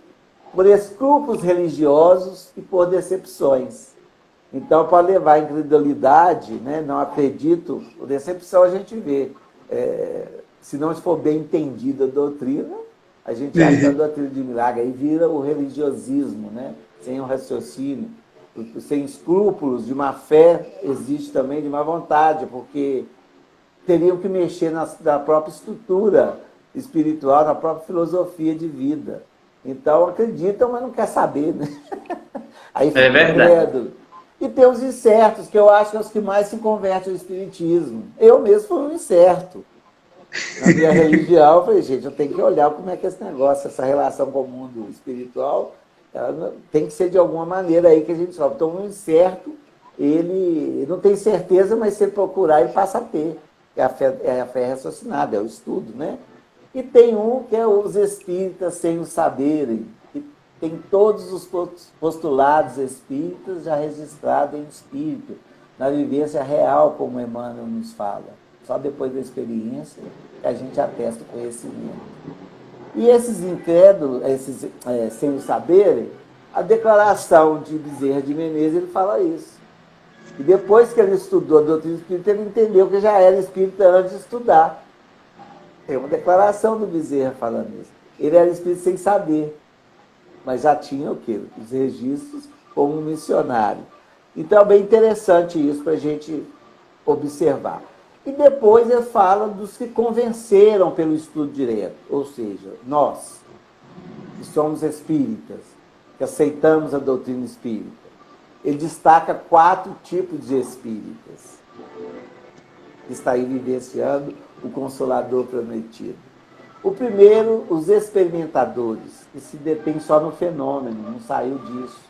por escrúpulos religiosos e por decepções. Então, para levar a incredulidade, né, não acredito, decepção a gente vê. Se não for bem entendida a doutrina, a gente acha que a doutrina de milagre aí vira o religiosismo, né? Sem um raciocínio, sem escrúpulos, de má fé, existe também de má vontade, porque teriam que mexer na própria estrutura espiritual, na própria filosofia de vida. Então, acreditam, mas não quer saber, né? Aí fica incrédulo. E tem os incertos, que eu acho que são os que mais se convertem ao espiritismo. Eu mesmo fui um incerto. Na minha religião, eu falei, gente, eu tenho que olhar como é que é esse negócio, essa relação com o mundo espiritual, ela tem que ser de alguma maneira aí que a gente sobe. Então, um incerto, ele não tem certeza, mas se ele procurar, ele passa a ter. É a fé raciocinada, é o estudo, né? E tem um que é os espíritas sem o saberem, que tem todos os postulados espíritas já registrados em espírito, na vivência real, como Emmanuel nos fala. Só depois da experiência que a gente atesta o conhecimento. E esses incrédulos, esses sem o saberem, a declaração de Bezerra de Menezes, ele fala isso. E depois que ele estudou a doutrina espírita, ele entendeu que já era espírita antes de estudar. Tem uma declaração do Bezerra falando isso. Ele era espírita sem saber, mas já tinha o quê? Os registros como um missionário. Então é bem interessante isso para a gente observar. E depois ele fala dos que convenceram pelo estudo direto, ou seja, nós, que somos espíritas, que aceitamos a doutrina espírita. Ele destaca 4 tipos de espíritas que está aí vivenciando o Consolador prometido. O primeiro, os experimentadores, que se detêm só no fenômeno, não saiu disso.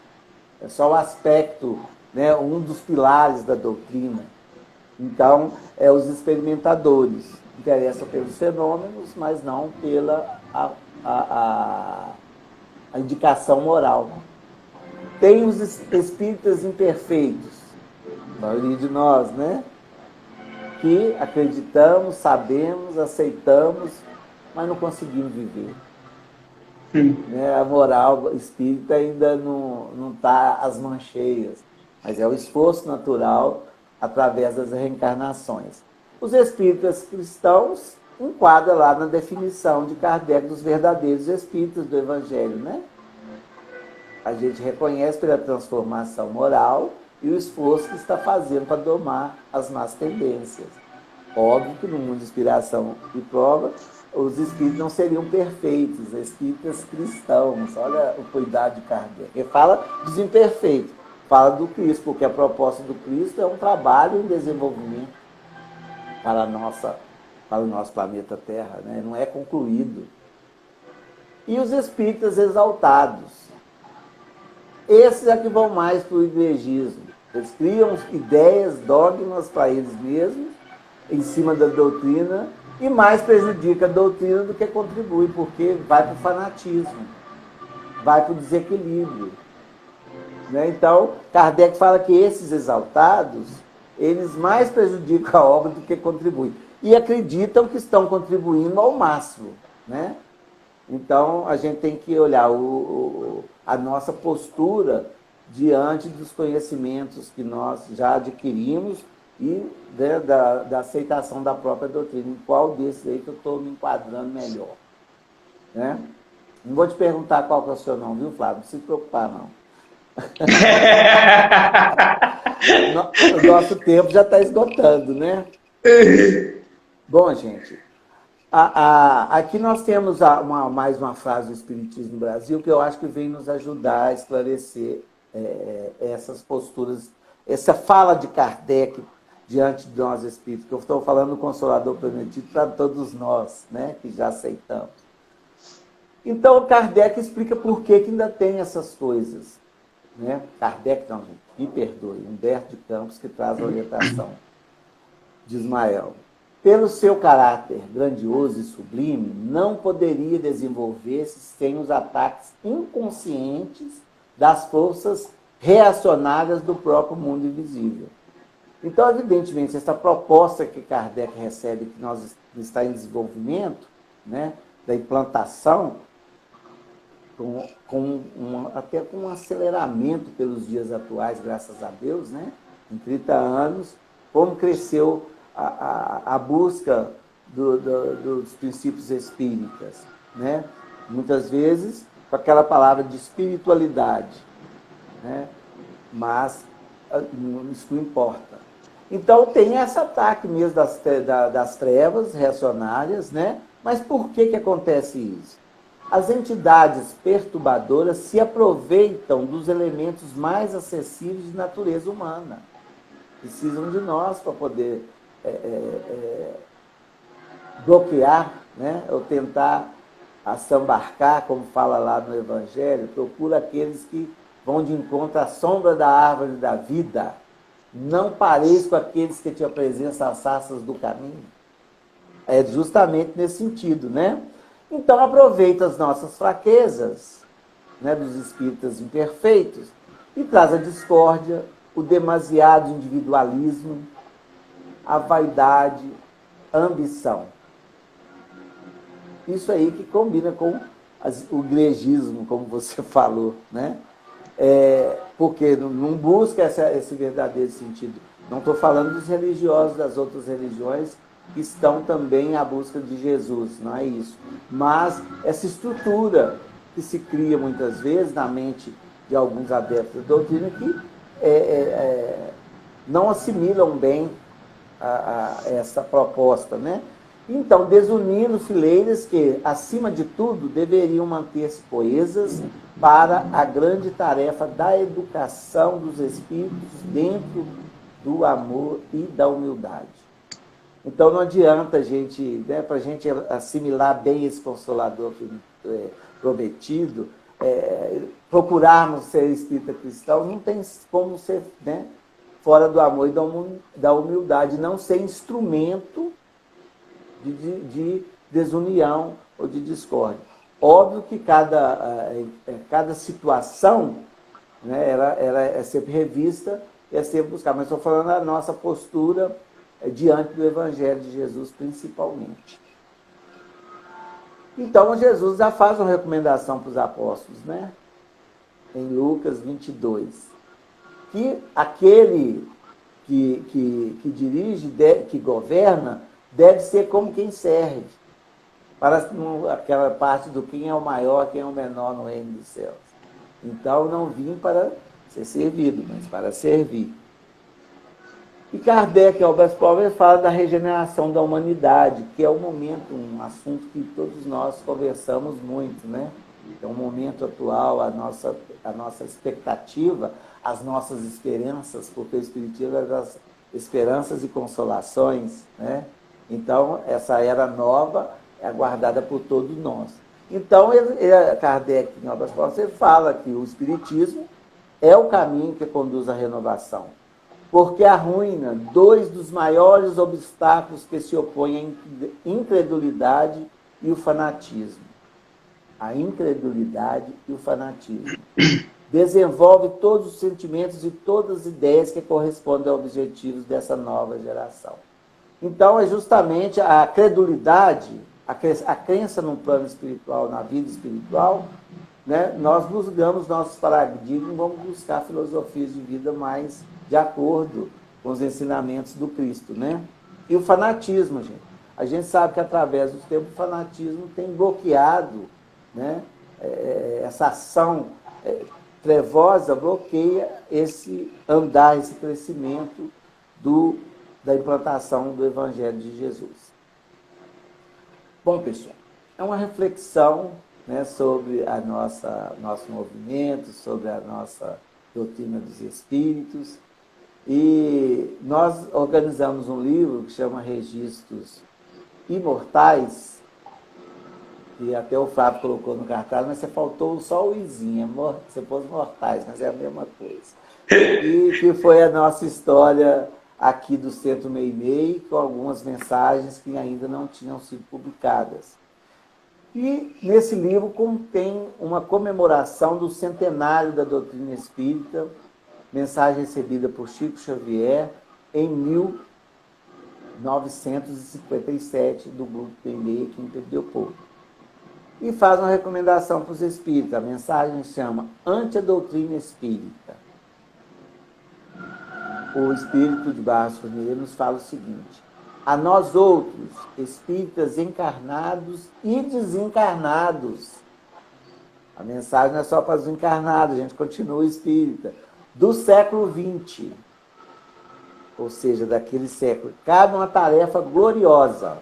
É só o aspecto, né, um dos pilares da doutrina. Então, os experimentadores interessam pelos fenômenos, mas não pela a indicação moral. Tem os espíritas imperfeitos, a maioria de nós, né? Que acreditamos, sabemos, aceitamos, mas não conseguimos viver. Né? A moral espírita ainda não está às mancheias, mas é o esforço natural através das reencarnações. Os espíritas cristãos enquadram lá na definição de Kardec dos verdadeiros espíritas do Evangelho, né? A gente reconhece pela transformação moral e o esforço que está fazendo para domar as más tendências. Óbvio que no mundo de inspiração e prova, os espíritos não seriam perfeitos, espíritas cristãos. Olha o cuidado de Kardec. Ele fala dos imperfeitos, fala do Cristo, porque a proposta do Cristo é um trabalho em desenvolvimento para o nosso planeta Terra, né? Não é concluído. E os espíritas exaltados. Esses é que vão mais para o igrejismo. Eles criam ideias, dogmas para eles mesmos, em cima da doutrina, e mais prejudica a doutrina do que contribui, porque vai para o fanatismo, vai para o desequilíbrio. Né? Então, Kardec fala que esses exaltados, eles mais prejudicam a obra do que contribuem. E acreditam que estão contribuindo ao máximo. Né? Então, a gente tem que olhar a nossa postura diante dos conhecimentos que nós já adquirimos e, né, da aceitação da própria doutrina. Em qual desses aí que eu estou me enquadrando melhor. Né? Não vou te perguntar qual que é o seu nome, viu, Flávio? Não se preocupar, não. O nosso tempo já está esgotando, né? Bom, gente... Aqui nós temos mais uma frase do Espiritismo no Brasil que eu acho que vem nos ajudar a esclarecer essas posturas, essa fala de Kardec diante de nós espíritos, que eu estou falando do Consolador prometido para todos nós, né, que já aceitamos. Então, Kardec explica por que ainda tem essas coisas. Né? Kardec, não, gente, me perdoe, Humberto de Campos, que traz a orientação. de Ismael. Pelo seu caráter grandioso e sublime, não poderia desenvolver-se sem os ataques inconscientes das forças reacionárias do próprio mundo invisível. Então, evidentemente, essa proposta que Kardec recebe, que nós está em desenvolvimento, né, da implantação, até com um aceleramento pelos dias atuais, graças a Deus, né, em 30 anos, como cresceu a busca dos princípios espíritas, né? Muitas vezes com aquela palavra de espiritualidade, né? Mas isso não importa. Então tem esse ataque mesmo das trevas reacionárias, né? Mas por que acontece isso? As entidades perturbadoras se aproveitam dos elementos mais acessíveis de natureza humana. Precisam de nós para poder bloquear, né? Ou tentar assambarcar, como fala lá no Evangelho, procura aqueles que vão de encontro à sombra da árvore da vida. Não pareis com aqueles que te apresentam as sarças do caminho. É justamente nesse sentido, né? Então aproveita as nossas fraquezas, né, dos espíritas imperfeitos, e traz a discórdia, o demasiado individualismo, a vaidade, a ambição. Isso aí que combina com o igrejismo, como você falou, né? Porque não busca esse verdadeiro sentido. Não estou falando dos religiosos das outras religiões que estão também à busca de Jesus, não é isso. Mas essa estrutura que se cria muitas vezes na mente de alguns adeptos da doutrina que não assimilam bem essa proposta, né? Então, desunindo fileiras que, acima de tudo, deveriam manter-se coesas para a grande tarefa da educação dos espíritos dentro do amor e da humildade. Então, não adianta a gente, né, para a gente assimilar bem esse Consolador prometido, procurarmos ser espírita cristão, não tem como ser, né, fora do amor e da humildade, não ser instrumento de desunião ou de discórdia. Óbvio que cada situação, né, ela é sempre revista e é sempre buscada, mas estou falando da nossa postura diante do Evangelho de Jesus, principalmente. Então, Jesus já faz uma recomendação para os apóstolos, né? Em Lucas 22, que aquele que dirige, que governa, deve ser como quem serve. Para aquela parte do quem é o maior, quem é o menor no reino dos céus. Então, não vim para ser servido, mas para servir. E Kardec, Albert Palmer, fala da regeneração da humanidade, que é um momento, um assunto que todos nós conversamos muito, né? É um momento atual, a nossa expectativa, as nossas esperanças, porque o Espiritismo é das esperanças e consolações, né? Então, essa era nova é aguardada por todos nós. Então, Kardec, em Obras Próximas, fala que o Espiritismo é o caminho que conduz à renovação, porque arruina dois dos maiores obstáculos que se opõem à incredulidade e o fanatismo. A incredulidade e o fanatismo. Desenvolve todos os sentimentos e todas as ideias que correspondem aos objetivos dessa nova geração. Então, é justamente a credulidade, a crença no plano espiritual, na vida espiritual, né? Nós buscamos nossos paradigmas, vamos buscar filosofias de vida mais de acordo com os ensinamentos do Cristo, né? E o fanatismo, gente. A gente sabe que através dos tempos o fanatismo tem bloqueado, né? Essa ação trevosa bloqueia esse andar, esse crescimento da implantação do Evangelho de Jesus. Bom, pessoal, é uma reflexão, né, sobre nosso movimento, sobre a nossa doutrina dos Espíritos. E nós organizamos um livro que chama Registros Imortais, que até o Fábio colocou no cartaz, mas você faltou só o izinho, você pôs mortais, mas é a mesma coisa. E que foi a nossa história aqui do Centro Meimei, com algumas mensagens que ainda não tinham sido publicadas. E nesse livro contém uma comemoração do centenário da doutrina espírita, mensagem recebida por Chico Xavier em 1957, do Grupo Meimei, aqui em Pedro Leopoldo. E faz uma recomendação para os espíritas. A mensagem chama Ante a Doutrina Espírita. O Espírito de Barros Fournier nos fala o seguinte: a nós outros, espíritas encarnados e desencarnados. A mensagem não é só para os encarnados, a gente continua espírita. Do século XX, ou seja, daquele século, cabe uma tarefa gloriosa.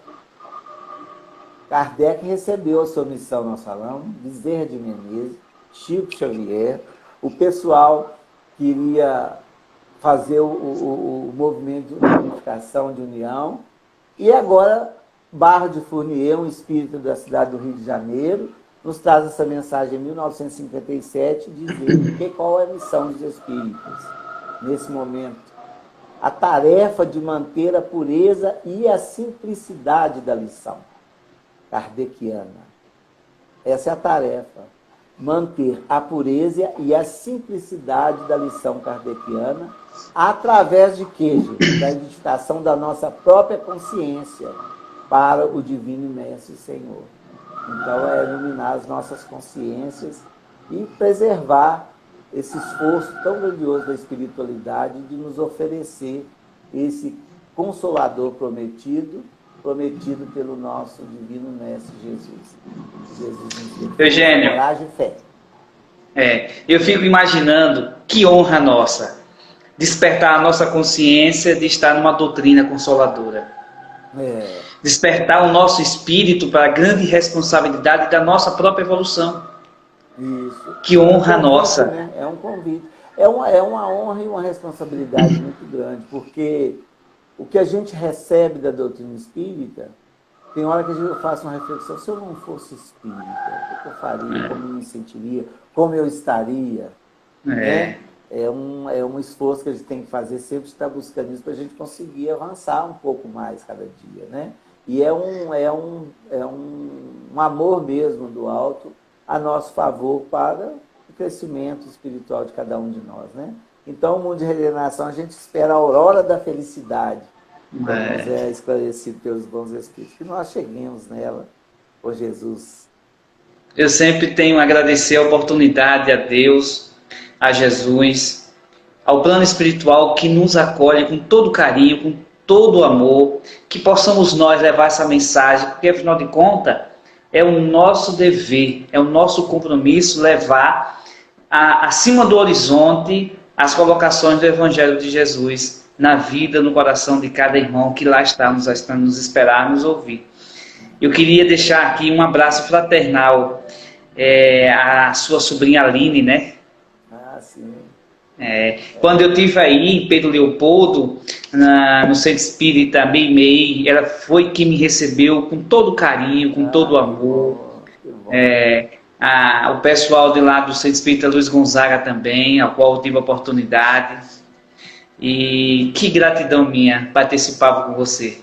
Kardec recebeu a sua missão, nós falamos, Bezerra de Menezes, Chico Xavier, o pessoal queria fazer o movimento de unificação, de união, e agora Barros de Fournier, um espírito da cidade do Rio de Janeiro, nos traz essa mensagem em 1957, dizendo qual é a missão dos espíritos nesse momento. A tarefa de manter a pureza e a simplicidade da lição kardeciana. Essa é a tarefa. Manter a pureza e a simplicidade da lição kardeciana através de quê, gente? Da edificação da nossa própria consciência para o Divino Mestre Senhor. Então, é iluminar as nossas consciências e preservar esse esforço tão grandioso da espiritualidade de nos oferecer esse Consolador prometido pelo nosso Divino Mestre Jesus. Jesus nos deu Eugênio, coragem e fé. Eu fico imaginando que honra nossa despertar a nossa consciência de estar numa doutrina consoladora. Despertar o nosso espírito para a grande responsabilidade da nossa própria evolução. Isso. Que honra convite, nossa. Né? É um convite. É uma honra e uma responsabilidade muito grande, porque o que a gente recebe da doutrina espírita, tem hora que eu faço uma reflexão: se eu não fosse espírita, o que eu faria, como eu me sentiria, como eu estaria? Né? É um esforço que a gente tem que fazer, sempre estar buscando isso para a gente conseguir avançar um pouco mais cada dia. Né? E é um amor mesmo do alto a nosso favor para o crescimento espiritual de cada um de nós. Né? Então, o mundo de regeneração, a gente espera a aurora da felicidade, como é esclarecido pelos bons espíritos, que nós cheguemos nela, por Jesus. Eu sempre tenho a agradecer a oportunidade a Deus, a Jesus, ao plano espiritual que nos acolhe com todo carinho, com todo amor, que possamos nós levar essa mensagem, porque afinal de contas é o nosso dever, é o nosso compromisso levar acima do horizonte as colocações do Evangelho de Jesus na vida, no coração de cada irmão que lá está nos esperar, nos ouvir. Eu queria deixar aqui um abraço fraternal à sua sobrinha Aline, né? Ah, sim. Quando eu estive aí em Pedro Leopoldo, no Centro Espírita Meimei, ela foi quem me recebeu com todo carinho, com todo amor. Que bom. O pessoal de lá do Centro Espírita Luiz Gonzaga também, ao qual eu tive a oportunidade. E que gratidão minha participar com você.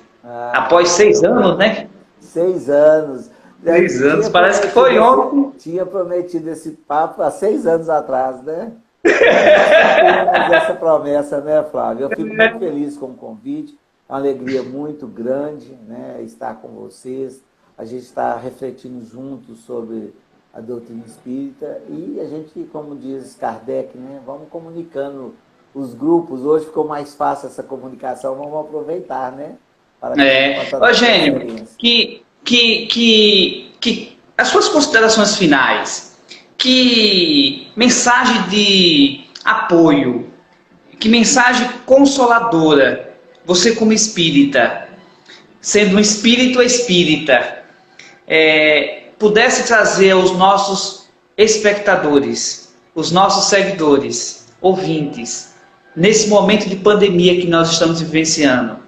Após 6 anos, né? 6 anos. 6 anos, parece que foi ontem. Tinha prometido esse papo há 6 anos atrás, né? Nós essa promessa, né, Flávio? Eu fico muito feliz com o convite, é uma alegria muito grande, né, estar com vocês. A gente está refletindo juntos sobre a doutrina espírita e a gente, como diz Kardec, né, vamos comunicando os grupos. Hoje ficou mais fácil essa comunicação, vamos aproveitar, né? Eugênio, que as suas considerações finais, que mensagem de apoio, que mensagem consoladora, você como espírita, sendo um espírito espírita, pudesse trazer aos nossos espectadores, os nossos seguidores, ouvintes, nesse momento de pandemia que nós estamos vivenciando,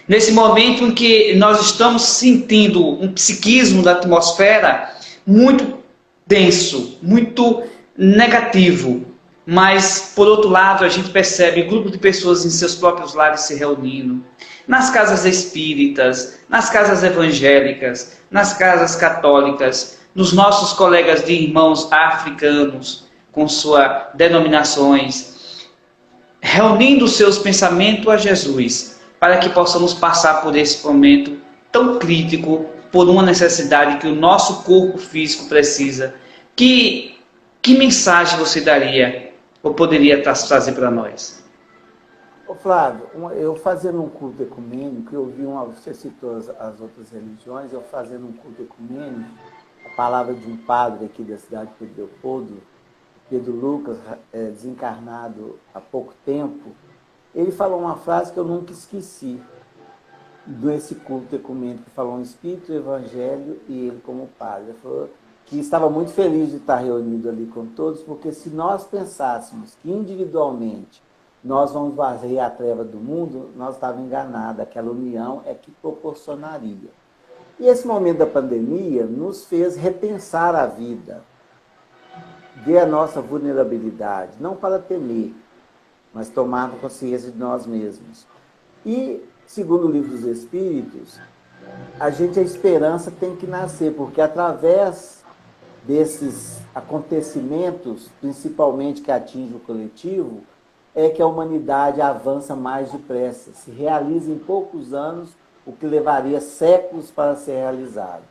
nesse momento em que nós estamos sentindo um psiquismo da atmosfera muito denso, muito negativo, Mas, por outro lado, a gente percebe grupos de pessoas em seus próprios lares se reunindo, nas casas espíritas, nas casas evangélicas, nas casas católicas, nos nossos colegas de irmãos africanos, com suas denominações, reunindo seus pensamentos a Jesus, para que possamos passar por esse momento tão crítico, por uma necessidade que o nosso corpo físico precisa. Que mensagem você daria ou poderia trazer para nós? Ô Flávio, eu fazendo um culto ecumênico, eu vi você citou as outras religiões, eu fazendo um culto ecumênico, a palavra de um padre aqui da cidade de Pedro Leopoldo, Pedro Lucas, desencarnado há pouco tempo, ele falou uma frase que eu nunca esqueci, desse culto ecumênico, que falou um Espírito, o Evangelho e ele como padre. Ele falou que estava muito feliz de estar reunido ali com todos, porque se nós pensássemos que individualmente nós vamos varrer a treva do mundo, nós estávamos enganados, aquela união é que proporcionaria. E esse momento da pandemia nos fez repensar a vida, ver a nossa vulnerabilidade, não para temer, mas tomar consciência de nós mesmos. E, segundo o Livro dos Espíritos, a esperança tem que nascer, porque através desses acontecimentos, principalmente que atingem o coletivo, é que a humanidade avança mais depressa, se realiza em poucos anos o que levaria séculos para ser realizado.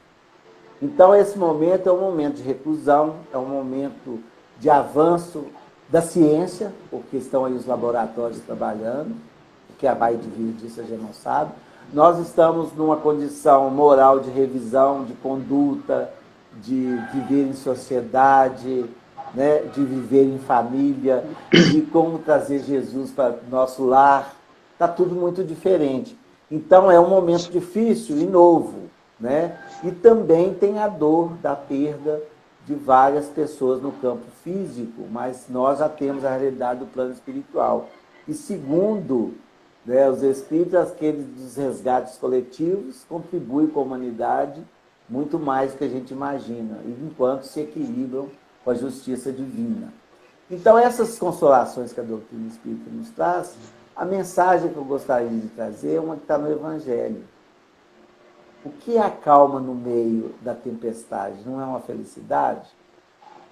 Então, esse momento é um momento de reclusão, é um momento de avanço da ciência, porque estão aí os laboratórios trabalhando, o que vai vir disso a gente não sabe. Nós estamos numa condição moral de revisão, de conduta, de viver em sociedade, né, de viver em família, de como trazer Jesus para o nosso lar. Está tudo muito diferente. Então, é um momento difícil e novo, né? E também tem a dor da perda de várias pessoas no campo físico, mas nós já temos a realidade do plano espiritual. E segundo, né, os espíritos, aqueles dos resgates coletivos, contribuem com a humanidade muito mais do que a gente imagina, enquanto se equilibram com a justiça divina. Então, essas consolações que a doutrina espírita nos traz, a mensagem que eu gostaria de trazer é uma que está no Evangelho. O que é a calma no meio da tempestade? Não é uma felicidade?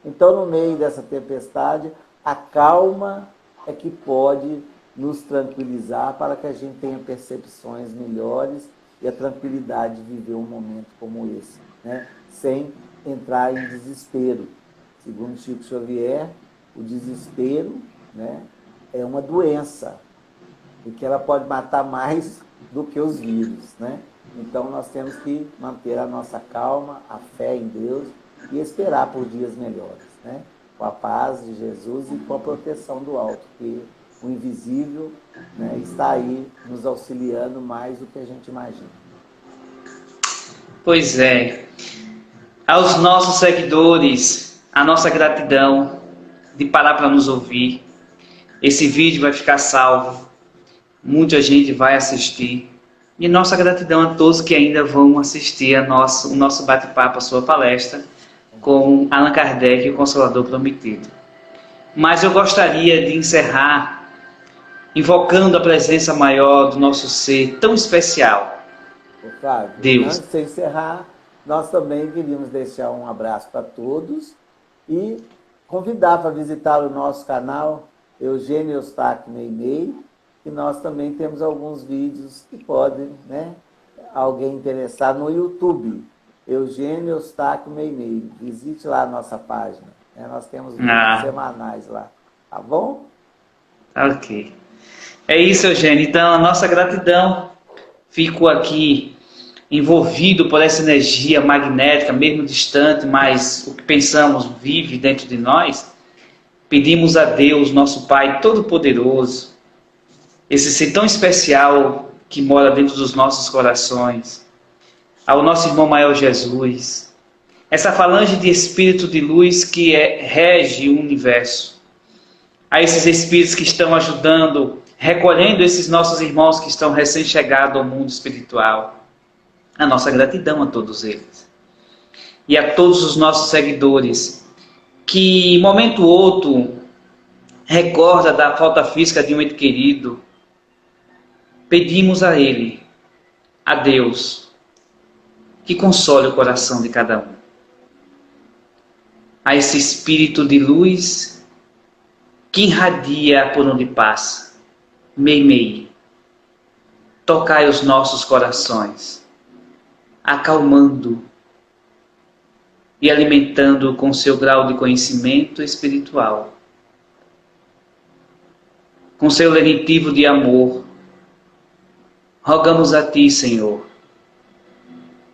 Então, no meio dessa tempestade, a calma é que pode nos tranquilizar para que a gente tenha percepções melhores e a tranquilidade de viver um momento como esse, né? Sem entrar em desespero. Segundo Chico Xavier, o desespero, né, é uma doença, e que ela pode matar mais do que os vírus, né? Então, nós temos que manter a nossa calma, a fé em Deus e esperar por dias melhores, né? Com a paz de Jesus e com a proteção do alto, que o invisível, né, está aí nos auxiliando mais do que a gente imagina. Pois é. Aos nossos seguidores, a nossa gratidão de parar para nos ouvir. Esse vídeo vai ficar salvo. Muita gente vai assistir. E nossa gratidão a todos que ainda vão assistir o nosso bate-papo, a sua palestra, com Allan Kardec, o Consolador Prometido. Mas eu gostaria de encerrar invocando a presença maior do nosso ser tão especial. Flávio, Deus. Antes de encerrar, nós também queríamos deixar um abraço para todos e convidar para visitar o nosso canal Eugênio Eustáquio Meimei, e nós também temos alguns vídeos que podem, né, alguém interessar no YouTube, Eugênio Eustáquio Meimei. Visite lá a nossa página, né? Nós temos vídeos semanais lá, tá bom? Ok. É isso, Eugênio. Então, a nossa gratidão. Fico aqui envolvido por essa energia magnética, mesmo distante, mas o que pensamos vive dentro de nós. Pedimos a Deus, nosso Pai Todo-Poderoso, esse ser tão especial que mora dentro dos nossos corações, ao nosso irmão maior Jesus, essa falange de espírito de luz que rege o universo, a esses espíritos que estão ajudando, recolhendo esses nossos irmãos que estão recém-chegados ao mundo espiritual. A nossa gratidão a todos eles. E a todos os nossos seguidores, que, momento ou outro, recorda da falta física de um ente querido, pedimos a Ele, a Deus, que console o coração de cada um. A esse espírito de luz que irradia por onde passa. Mei, tocai os nossos corações, acalmando e alimentando com seu grau de conhecimento espiritual, com seu lenitivo de amor. Rogamos a Ti, Senhor,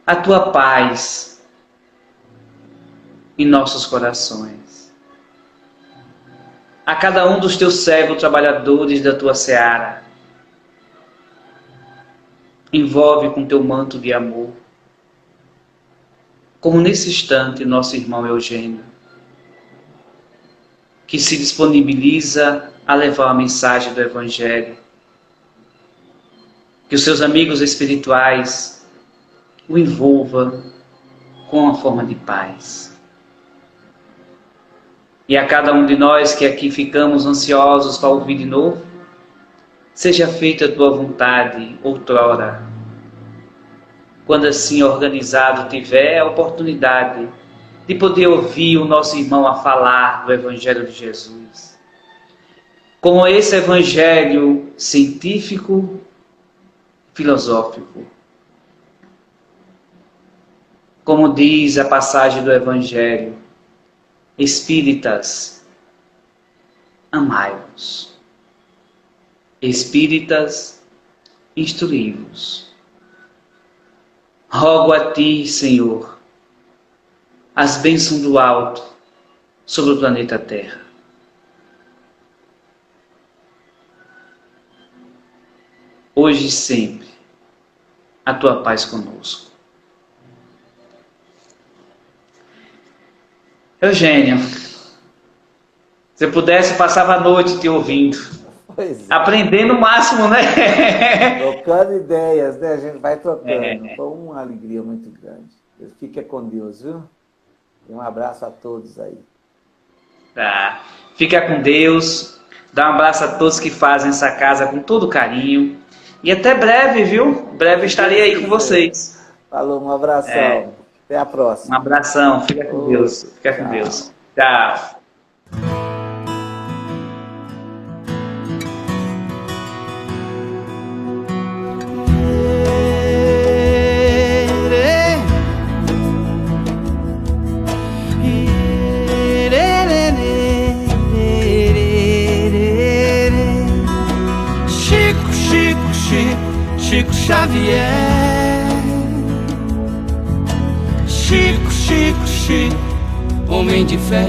a Tua paz em nossos corações. A cada um dos Teus servos trabalhadores da Tua seara, envolve com Teu manto de amor, como nesse instante nosso irmão Eugênio, que se disponibiliza a levar a mensagem do Evangelho, que os seus amigos espirituais o envolvam com a forma de paz. E a cada um de nós que aqui ficamos ansiosos para ouvir de novo, seja feita a Tua vontade outrora, quando assim organizado tiver a oportunidade de poder ouvir o nosso irmão a falar do Evangelho de Jesus. Com esse Evangelho científico, filosófico. Como diz a passagem do Evangelho, espíritas, amai-vos. Espíritas, instruí-vos. Rogo a Ti, Senhor, as bênçãos do alto sobre o planeta Terra. Hoje e sempre, a Tua paz conosco. Eugênio, se eu pudesse, passava a noite te ouvindo. Pois é. Aprendendo o máximo, né? Trocando ideias, né? A gente vai trocando. Foi uma alegria muito grande. Fica com Deus, viu? E um abraço a todos aí. Tá. Fica com Deus. Dá um abraço a todos que fazem essa casa com todo carinho. E até breve, viu? Breve estarei aí com vocês. Falou, um abração. Até a próxima. Um abração. Fica com Deus. Fica com Deus. Tchau. Chico Xavier, Chico, homem de fé.